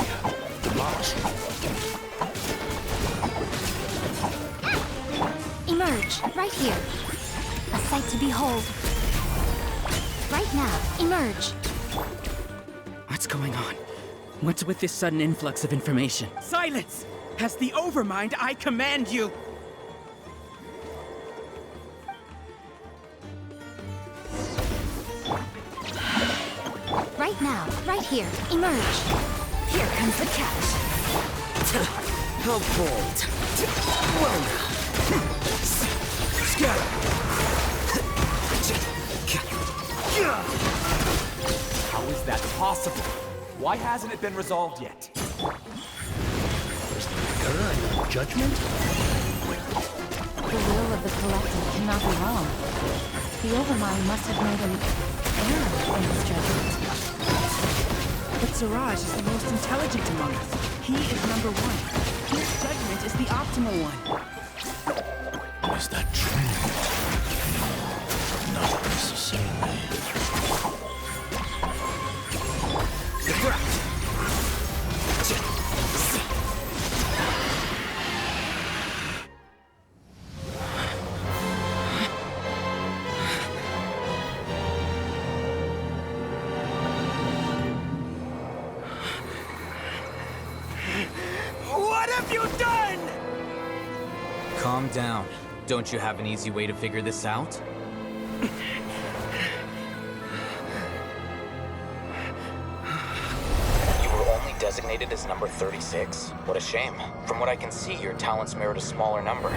Emerge, right here. A sight to behold. Right now, emerge. What's going on? What's with this sudden influx of information? Silence! As the Overmind, I command you! Right now, right here, emerge. Here comes the catch. How bold. Well now. Scatter. How is that possible? Why hasn't it been resolved yet? Judgment? The will of the collective cannot be wrong. The Overmind must have made an error in his judgment. But Siraj is the most intelligent among us. He is number one. His judgment is the optimal one. Is that true? Not necessarily. What have you done? Calm down. Don't you have an easy way to figure this out? You were only designated as number 36? What a shame. From what I can see, your talents merit a smaller number.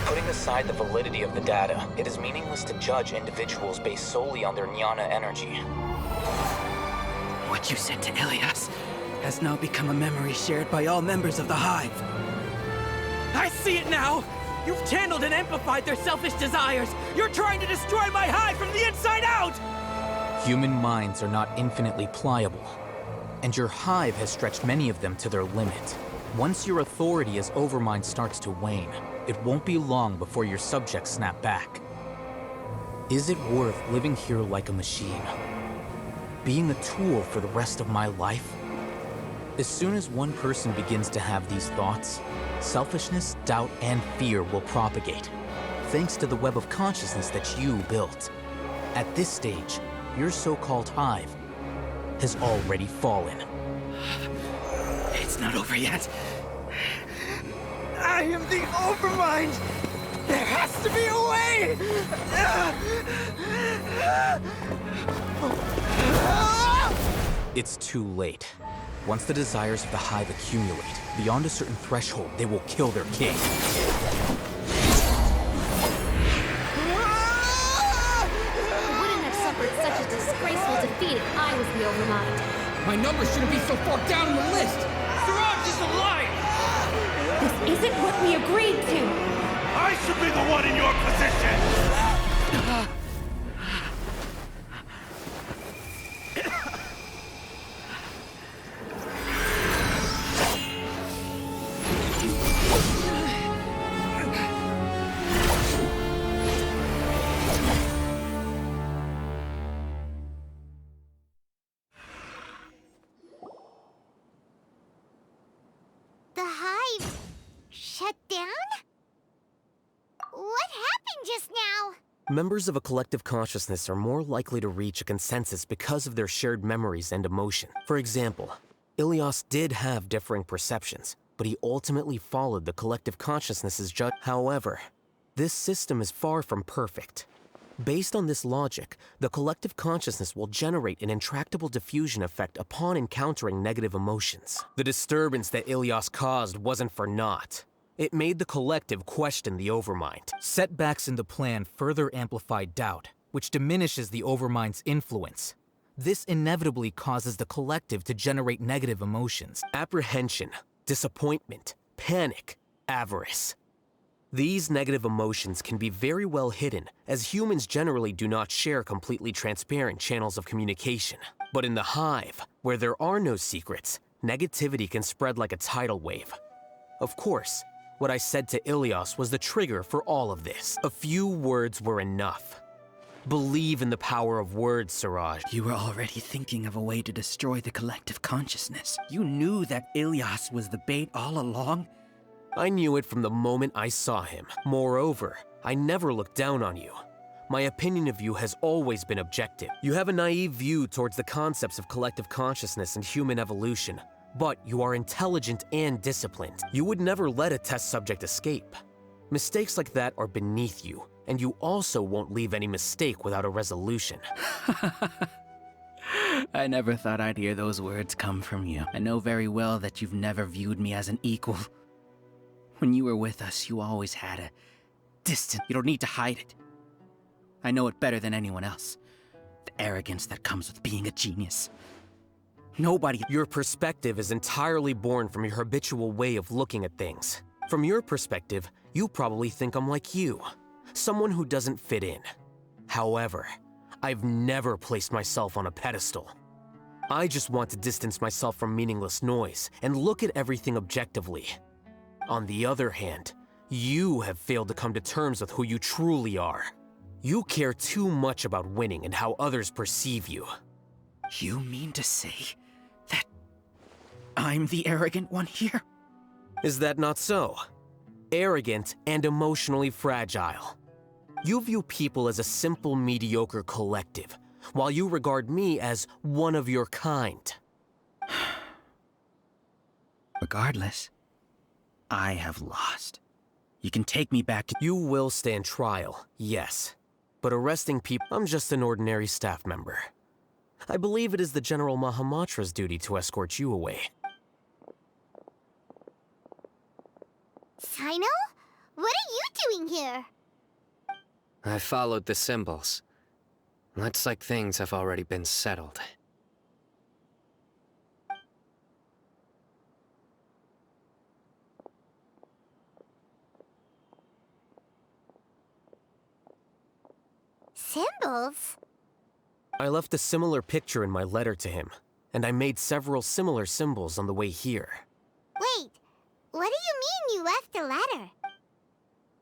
Putting aside the validity of the data, it is meaningless to judge individuals based solely on their jnana energy. What you said to Ilias has now become a memory shared by all members of the Hive. I see it now! You've channeled and amplified their selfish desires! You're trying to destroy my Hive from the inside out! Human minds are not infinitely pliable, and your Hive has stretched many of them to their limit. Once your authority as Overmind starts to wane, it won't be long before your subjects snap back. Is it worth living here like a machine? Being a tool for the rest of my life? As soon as one person begins to have these thoughts, selfishness, doubt, and fear will propagate, thanks to the web of consciousness that you built. At this stage, your so-called Hive has already fallen. It's not over yet. I am the Overmind! There has to be a way! It's too late. Once the desires of the Hive accumulate, beyond a certain threshold, they will kill their king. I wouldn't have suffered such a disgraceful defeat if I was the Overmind. My number shouldn't be so far down the list! Siraj is alive! This isn't what we agreed to! I should be the one in your position! The Hive shut down? What happened just now? Members of a collective consciousness are more likely to reach a consensus because of their shared memories and emotion. For example, Ilias did have differing perceptions, but he ultimately followed the collective consciousness's judgment. However, this system is far from perfect. Based on this logic, the collective consciousness will generate an intractable diffusion effect upon encountering negative emotions. The disturbance that Ilias caused wasn't for naught. It made the collective question the Overmind. Setbacks in the plan further amplify doubt, which diminishes the Overmind's influence. This inevitably causes the collective to generate negative emotions. Apprehension, disappointment, panic, avarice. These negative emotions can be very well hidden, as humans generally do not share completely transparent channels of communication. But in the Hive, where there are no secrets, negativity can spread like a tidal wave. Of course, what I said to Ilias was the trigger for all of this. A few words were enough. Believe in the power of words, Siraj. You were already thinking of a way to destroy the collective consciousness. You knew that Ilias was the bait all along? I knew it from the moment I saw him. Moreover, I never looked down on you. My opinion of you has always been objective. You have a naive view towards the concepts of collective consciousness and human evolution, but you are intelligent and disciplined. You would never let a test subject escape. Mistakes like that are beneath you, and you also won't leave any mistake without a resolution. I never thought I'd hear those words come from you. I know very well that you've never viewed me as an equal. When you were with us, you always had a distance. You don't need to hide it. I know it better than anyone else. The arrogance that comes with being a genius. Nobody— Your perspective is entirely born from your habitual way of looking at things. From your perspective, you probably think I'm like you, someone who doesn't fit in. However, I've never placed myself on a pedestal. I just want to distance myself from meaningless noise and look at everything objectively. On the other hand, you have failed to come to terms with who you truly are. You care too much about winning and how others perceive you. You mean to say that I'm the arrogant one here? Is that not so? Arrogant and emotionally fragile. You view people as a simple, mediocre collective, while you regard me as one of your kind. Regardless, I have lost. You can take me back to— You will stand trial, yes. But arresting people— I'm just an ordinary staff member. I believe it is the General Mahamatra's duty to escort you away. Sino? What are you doing here? I followed the symbols. Looks like things have already been settled. Symbols? I left a similar picture in my letter to him, and I made several similar symbols on the way here. Wait, what do you mean you left a letter?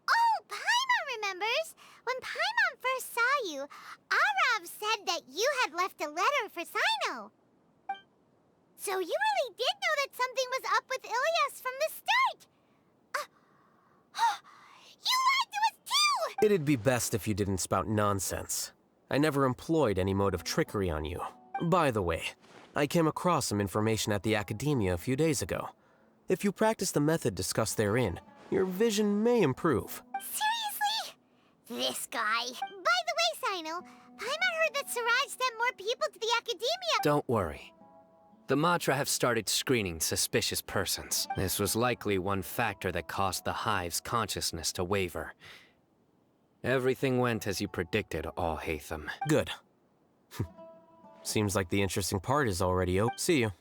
Oh, Paimon remembers! When Paimon first saw you, Arav said that you had left a letter for Sino. So you really did know that something was up with Ilyas from the start! You lied to us too! It'd be best if you didn't spout nonsense. I never employed any mode of trickery on you. By the way, I came across some information at the Academia a few days ago. If you practice the method discussed therein, your vision may improve. Seriously? This guy. By the way, Sino, Paimon heard that Siraj sent more people to the Academia. Don't worry. The Matra have started screening suspicious persons. This was likely one factor that caused the Hive's consciousness to waver. Everything went as you predicted, Al-haitham. Good. Seems like the interesting part is already over. See you.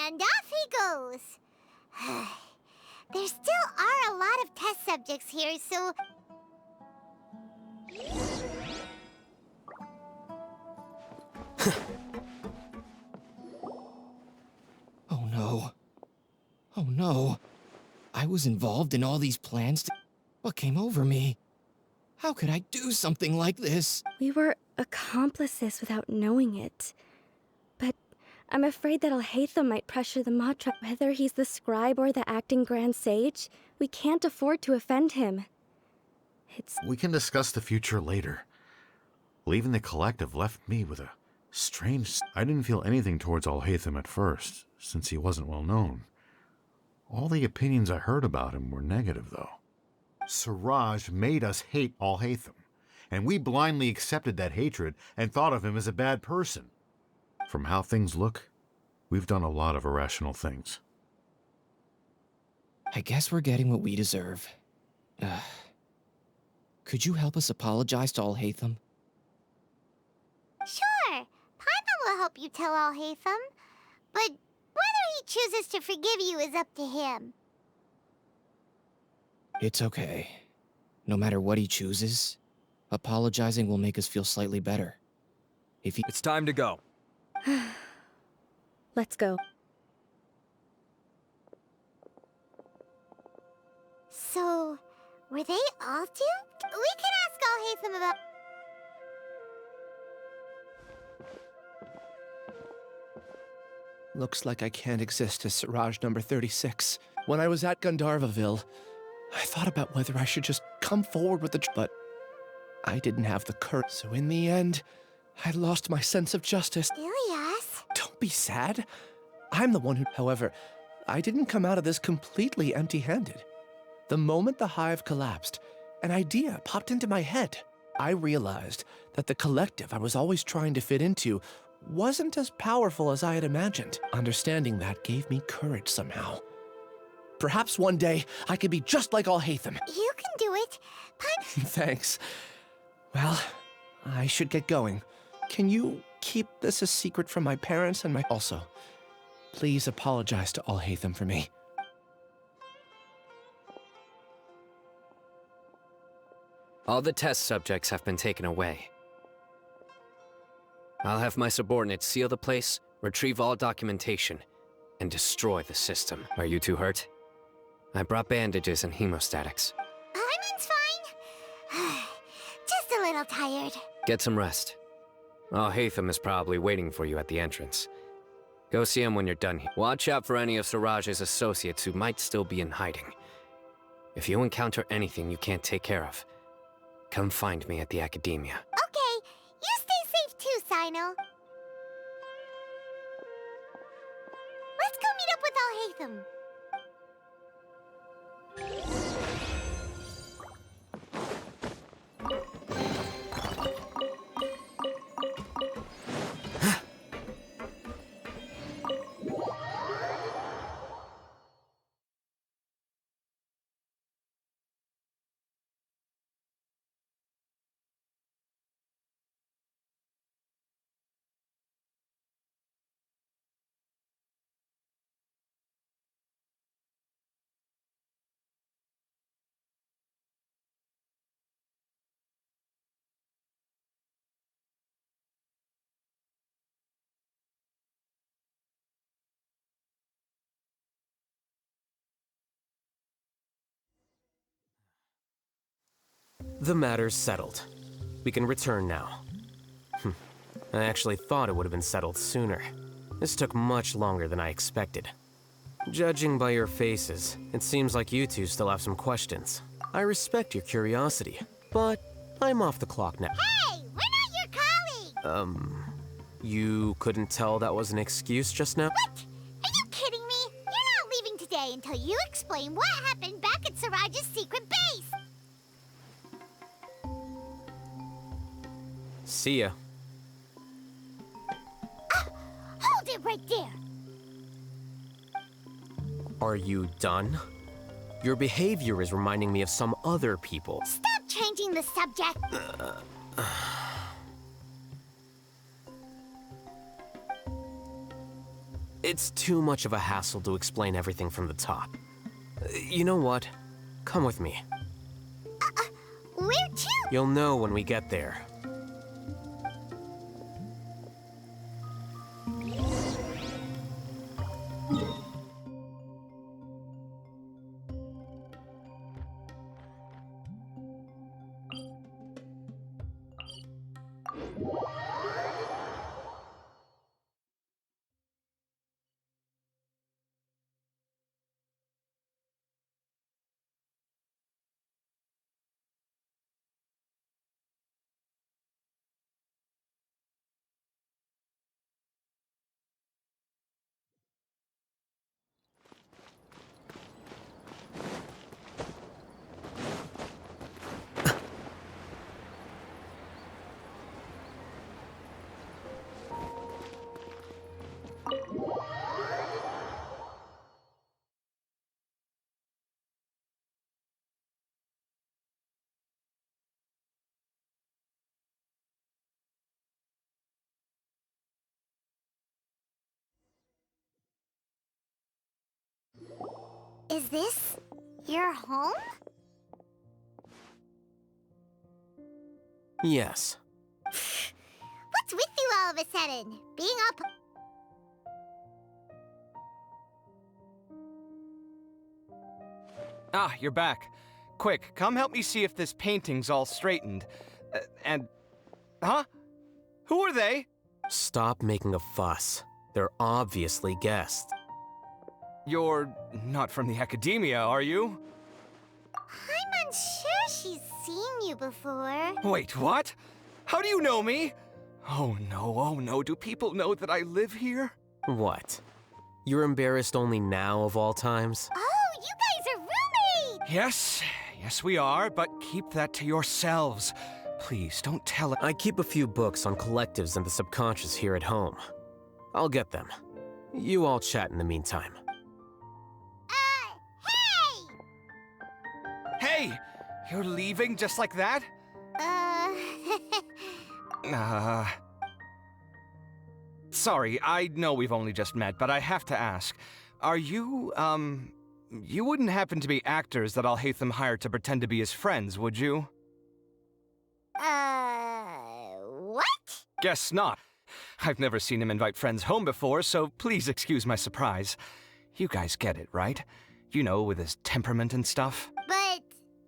And off he goes. There still are a lot of test subjects here, so... Oh no. Oh no. I was involved in all these plans. What came over me? How could I do something like this? We were accomplices without knowing it. But I'm afraid that Al-haitham might pressure the Matra. Whether he's the scribe or the acting Grand Sage, we can't afford to offend him. We can discuss the future later. Leaving the collective left me with a strange... I didn't feel anything towards Al-haitham at first, since he wasn't well known. All the opinions I heard about him were negative, though. Siraj made us hate Al-haitham, and we blindly accepted that hatred and thought of him as a bad person. From how things look, we've done a lot of irrational things. I guess we're getting what we deserve. Could you help us apologize to Al-haitham? Sure, Paimon will help you tell Al-haitham, but whether he chooses to forgive you is up to him. It's okay. No matter what he chooses, apologizing will make us feel slightly better. It's time to go. Let's go. So, were they all duped? We can ask Al-haitham about... Looks like I can't exist as Siraj number 36. When I was at Gandharvaville, I thought about whether I should just come forward with the... But I didn't have the courage. So in the end, I lost my sense of justice. Ilyas? Don't be sad. I'm the one who... However, I didn't come out of this completely empty-handed. The moment the hive collapsed, an idea popped into my head. I realized that the collective I was always trying to fit into wasn't as powerful as I had imagined. Understanding that gave me courage somehow. Perhaps one day I could be just like Al-haitham. You can do it. Thanks. Well, I should get going. Can you keep this a secret from my parents and my... Also, please apologize to Al-haitham for me. All the test subjects have been taken away. I'll have my subordinates seal the place, retrieve all documentation, and destroy the system. Are you too hurt? I brought bandages and hemostatics. Paimon's fine. Just a little tired. Get some rest. Al-haitham is probably waiting for you at the entrance. Go see him when you're done here. Watch out for any of Siraj's associates who might still be in hiding. If you encounter anything you can't take care of, come find me at the Academia. Okay, you stay safe too, Sino. Let's go meet up with Al-haitham. The matter's settled. We can return now. I actually thought it would have been settled sooner. This took much longer than I expected. Judging by your faces, it seems like you two still have some questions. I respect your curiosity, but I'm off the clock now. Hey, we're not your colleagues! You couldn't tell that was an excuse just now? What? Are you kidding me? You're not leaving today until you explain what happened back at Siraj's secret base! See ya. Hold it right there! Are you done? Your behavior is reminding me of some other people. Stop changing the subject! It's too much of a hassle to explain everything from the top. You know what? Come with me. Where to? You'll know when we get there. Is this your home? Yes. What's with you all of a sudden? Being all... Ah, you're back. Quick, come help me see if this painting's all straightened. Huh? Who are they? Stop making a fuss. They're obviously guests. You're not from the academia, are you? I'm unsure she's seen you before. Wait, what? How do you know me? Oh no, do people know that I live here? What? You're embarrassed only now of all times? Oh, you guys are roommates! Yes we are, but keep that to yourselves. Please, don't tell it. I keep a few books on collectives and the subconscious here at home. I'll get them. You all chat in the meantime. Hey! You're leaving just like that? Sorry, I know we've only just met, but I have to ask. Are you, you wouldn't happen to be actors that Al-Haitham hired to pretend to be his friends, would you? What? Guess not. I've never seen him invite friends home before, so please excuse my surprise. You guys get it, right? You know, with his temperament and stuff. But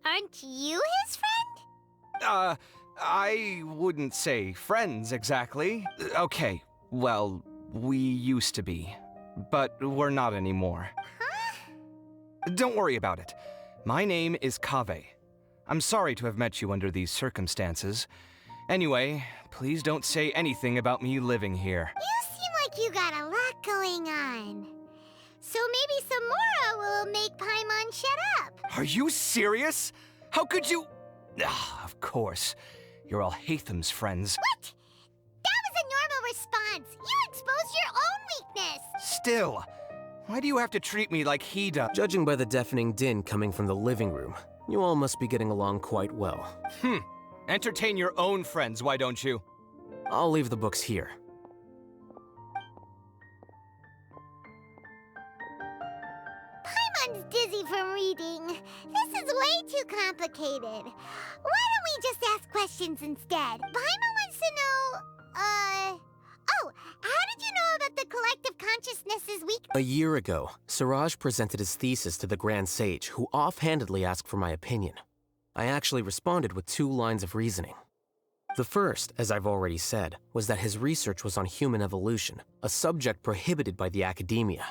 aren't you his friend? I wouldn't say friends exactly. Okay, well, we used to be, but we're not anymore. Huh? Don't worry about it. My name is Kaveh. I'm sorry to have met you under these circumstances. Anyway, please don't say anything about me living here. You seem like you got a lot going on. So maybe Samora will make Paimon shut up. Are you serious? How could you... of course. You're Al-Haitham's friends. What? That was a normal response. You exposed your own weakness. Still, why do you have to treat me like he does? Judging by the deafening din coming from the living room, you all must be getting along quite well. Entertain your own friends, why don't you? I'll leave the books here. Paimon's dizzy from reading. This is way too complicated. Why don't we just ask questions instead? Paimon wants to know, oh, how did you know about the collective consciousness's weakness? A year ago, Siraj presented his thesis to the Grand Sage, who offhandedly asked for my opinion. I actually responded with 2 lines of reasoning. The first, as I've already said, was that his research was on human evolution, a subject prohibited by the academia.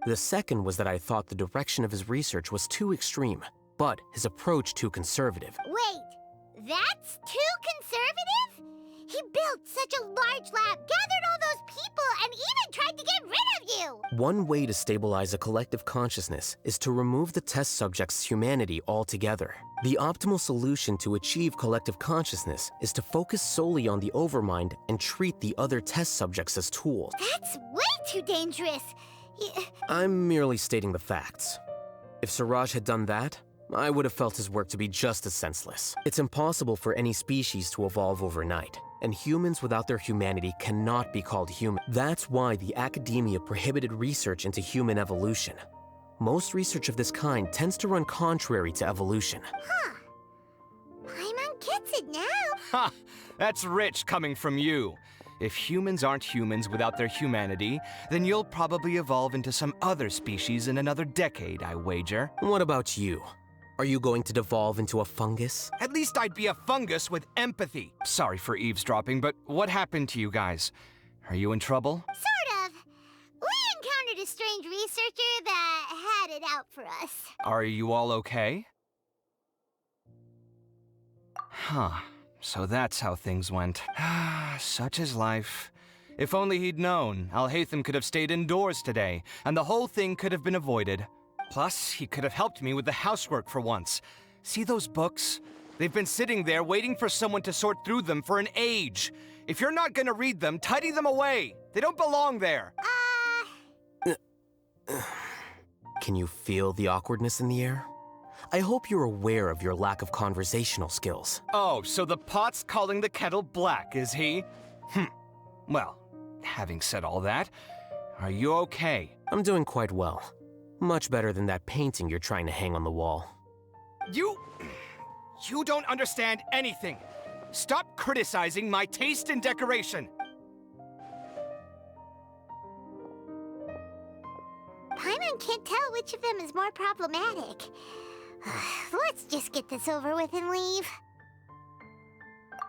The second was that I thought the direction of his research was too extreme, but his approach too conservative. Wait, that's too conservative? He built such a large lab, gathered all those people, and even tried to get rid of you! One way to stabilize a collective consciousness is to remove the test subject's humanity altogether. The optimal solution to achieve collective consciousness is to focus solely on the overmind and treat the other test subjects as tools. That's way too dangerous! I'm merely stating the facts. If Siraj had done that, I would have felt his work to be just as senseless. It's impossible for any species to evolve overnight, and humans without their humanity cannot be called human. That's why the academia prohibited research into human evolution. Most research of this kind tends to run contrary to evolution. Huh. Paimon gets it now. Ha! That's rich coming from you. If humans aren't humans without their humanity, then you'll probably evolve into some other species in another decade, I wager. What about you? Are you going to devolve into a fungus? At least I'd be a fungus with empathy. Sorry for eavesdropping, but what happened to you guys? Are you in trouble? Sort of. We encountered a strange researcher that had it out for us. Are you all okay? Huh. So that's how things went. Such is life. If only he'd known, Al-Haitham could have stayed indoors today, and the whole thing could have been avoided. Plus, he could have helped me with the housework for once. See those books? They've been sitting there waiting for someone to sort through them for an age. If you're not gonna read them, tidy them away. They don't belong there. Can you feel the awkwardness in the air? I hope you're aware of your lack of conversational skills. Oh, so the pot's calling the kettle black, is he? Well, having said all that, are you okay? I'm doing quite well. Much better than that painting you're trying to hang on the wall. You don't understand anything. Stop criticizing my taste in decoration. Paimon can't tell which of them is more problematic. Let's just get this over with and leave.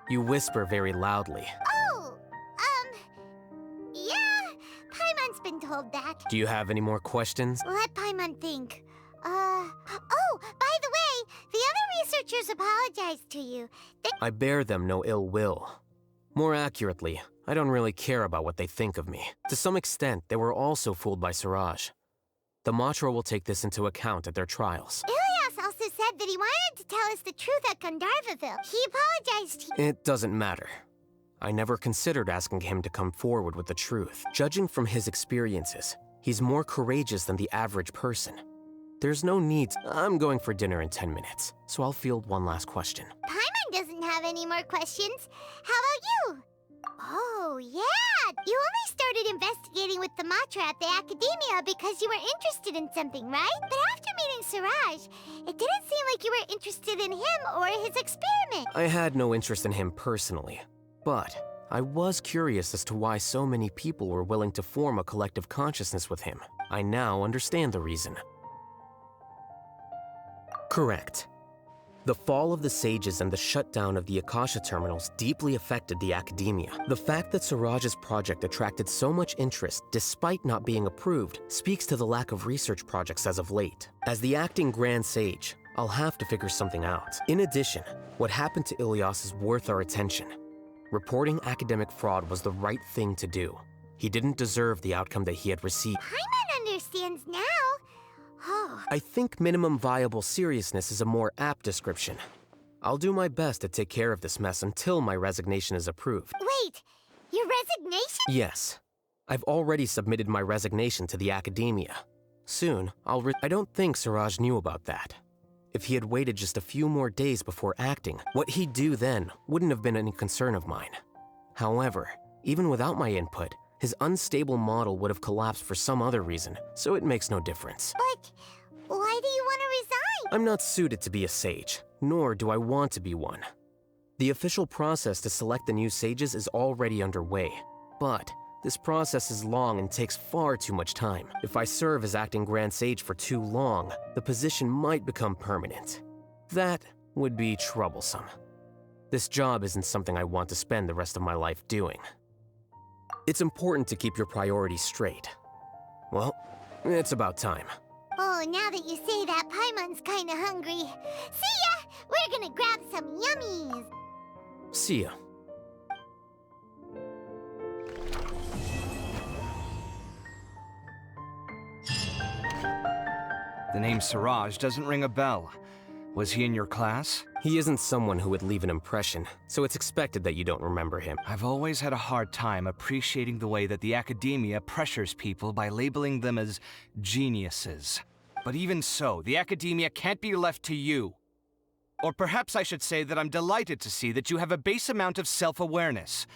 You whisper very loudly. Oh, yeah, Paimon's been told that. Do you have any more questions? Let Paimon think. Oh, by the way, the other researchers apologized to you. I bear them no ill will. More accurately, I don't really care about what they think of me. To some extent, they were also fooled by Siraj. The Matra will take this into account at their trials. Ilyas also said that he wanted to tell us the truth at Gandharvaville. He apologized to you. It doesn't matter. I never considered asking him to come forward with the truth. Judging from his experiences, he's more courageous than the average person. There's no need. I'm going for dinner in 10 minutes, so I'll field one last question. Paimon doesn't have any more questions. How about you? Oh, yeah! You only started investigating with the Matra at the Academia because you were interested in something, right? But after meeting Siraj, it didn't seem like you were interested in him or his experiment. I had no interest in him personally, but I was curious as to why so many people were willing to form a collective consciousness with him. I now understand the reason. Correct. The fall of the Sages and the shutdown of the Akasha terminals deeply affected the academia. The fact that Siraj's project attracted so much interest despite not being approved speaks to the lack of research projects as of late. As the acting Grand Sage, I'll have to figure something out. In addition, what happened to Ilyas is worth our attention. Reporting academic fraud was the right thing to do. He didn't deserve the outcome that he had received. Paimon understands now. Oh. I think minimum viable seriousness is a more apt description. I'll do my best to take care of this mess until my resignation is approved. Wait, your resignation? Yes. I've already submitted my resignation to the academia. Soon, I don't think Siraj knew about that. If he had waited just a few more days before acting, what he'd do then wouldn't have been any concern of mine. However, even without my input, his unstable model would have collapsed for some other reason, so it makes no difference. But why do you want to resign? I'm not suited to be a sage, nor do I want to be one. The official process to select the new sages is already underway, but this process is long and takes far too much time. If I serve as acting Grand Sage for too long, the position might become permanent. That, would be troublesome. This job isn't something I want to spend the rest of my life doing. It's important to keep your priorities straight. Well, it's about time. Oh, now that you say that, Paimon's kinda hungry. See ya! We're gonna grab some yummies! See ya. The name Siraj doesn't ring a bell. Was he in your class? He isn't someone who would leave an impression, so it's expected that you don't remember him. I've always had a hard time appreciating the way that the academia pressures people by labeling them as geniuses. But even so, the academia can't be left to you. Or perhaps I should say that I'm delighted to see that you have a base amount of self-awareness.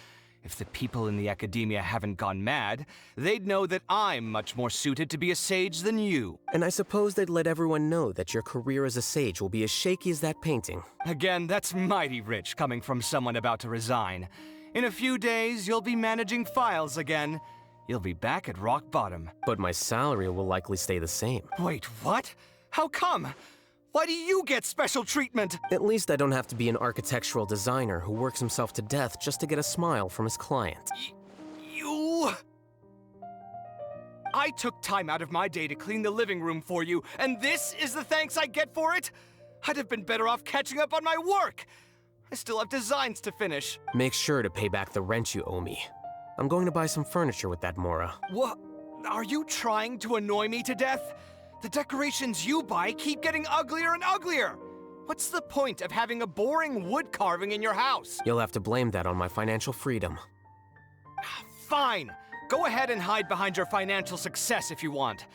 If the people in the academia haven't gone mad, they'd know that I'm much more suited to be a sage than you. And I suppose they'd let everyone know that your career as a sage will be as shaky as that painting. Again, that's mighty rich coming from someone about to resign. In a few days, you'll be managing files again. You'll be back at rock bottom. But my salary will likely stay the same. Wait, what? How come? Why do you get special treatment? At least I don't have to be an architectural designer who works himself to death just to get a smile from his client. You... I took time out of my day to clean the living room for you, and this is the thanks I get for it? I'd have been better off catching up on my work. I still have designs to finish. Make sure to pay back the rent you owe me. I'm going to buy some furniture with that Mora. What? Are you trying to annoy me to death? The decorations you buy keep getting uglier and uglier. What's the point of having a boring wood carving in your house? You'll have to blame that on my financial freedom. Fine. Go ahead and hide behind your financial success if you want.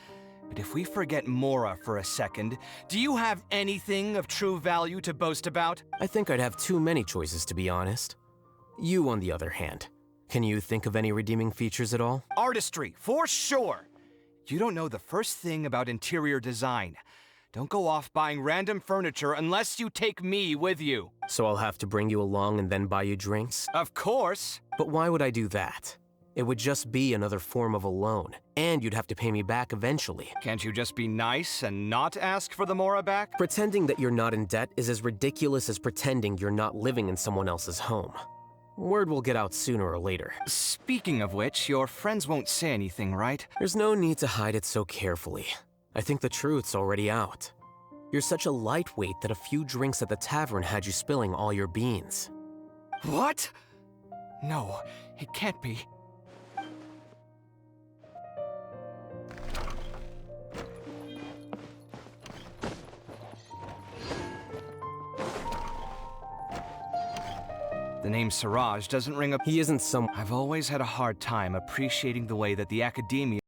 But if we forget Mora for a second, do you have anything of true value to boast about? I think I'd have too many choices, to be honest. You, on the other hand, can you think of any redeeming features at all? Artistry, for sure. You don't know the first thing about interior design. Don't go off buying random furniture unless you take me with you. So I'll have to bring you along and then buy you drinks? Of course. But why would I do that? It would just be another form of a loan, and you'd have to pay me back eventually. Can't you just be nice and not ask for the Mora back? Pretending that you're not in debt is as ridiculous as pretending you're not living in someone else's home. Word will get out sooner or later. Speaking of which, your friends won't say anything, right? There's no need to hide it so carefully. I think the truth's already out. You're such a lightweight that a few drinks at the tavern had you spilling all your beans. What? No, it can't be. The name Siraj doesn't ring a... He isn't some... I've always had a hard time appreciating the way that the academia...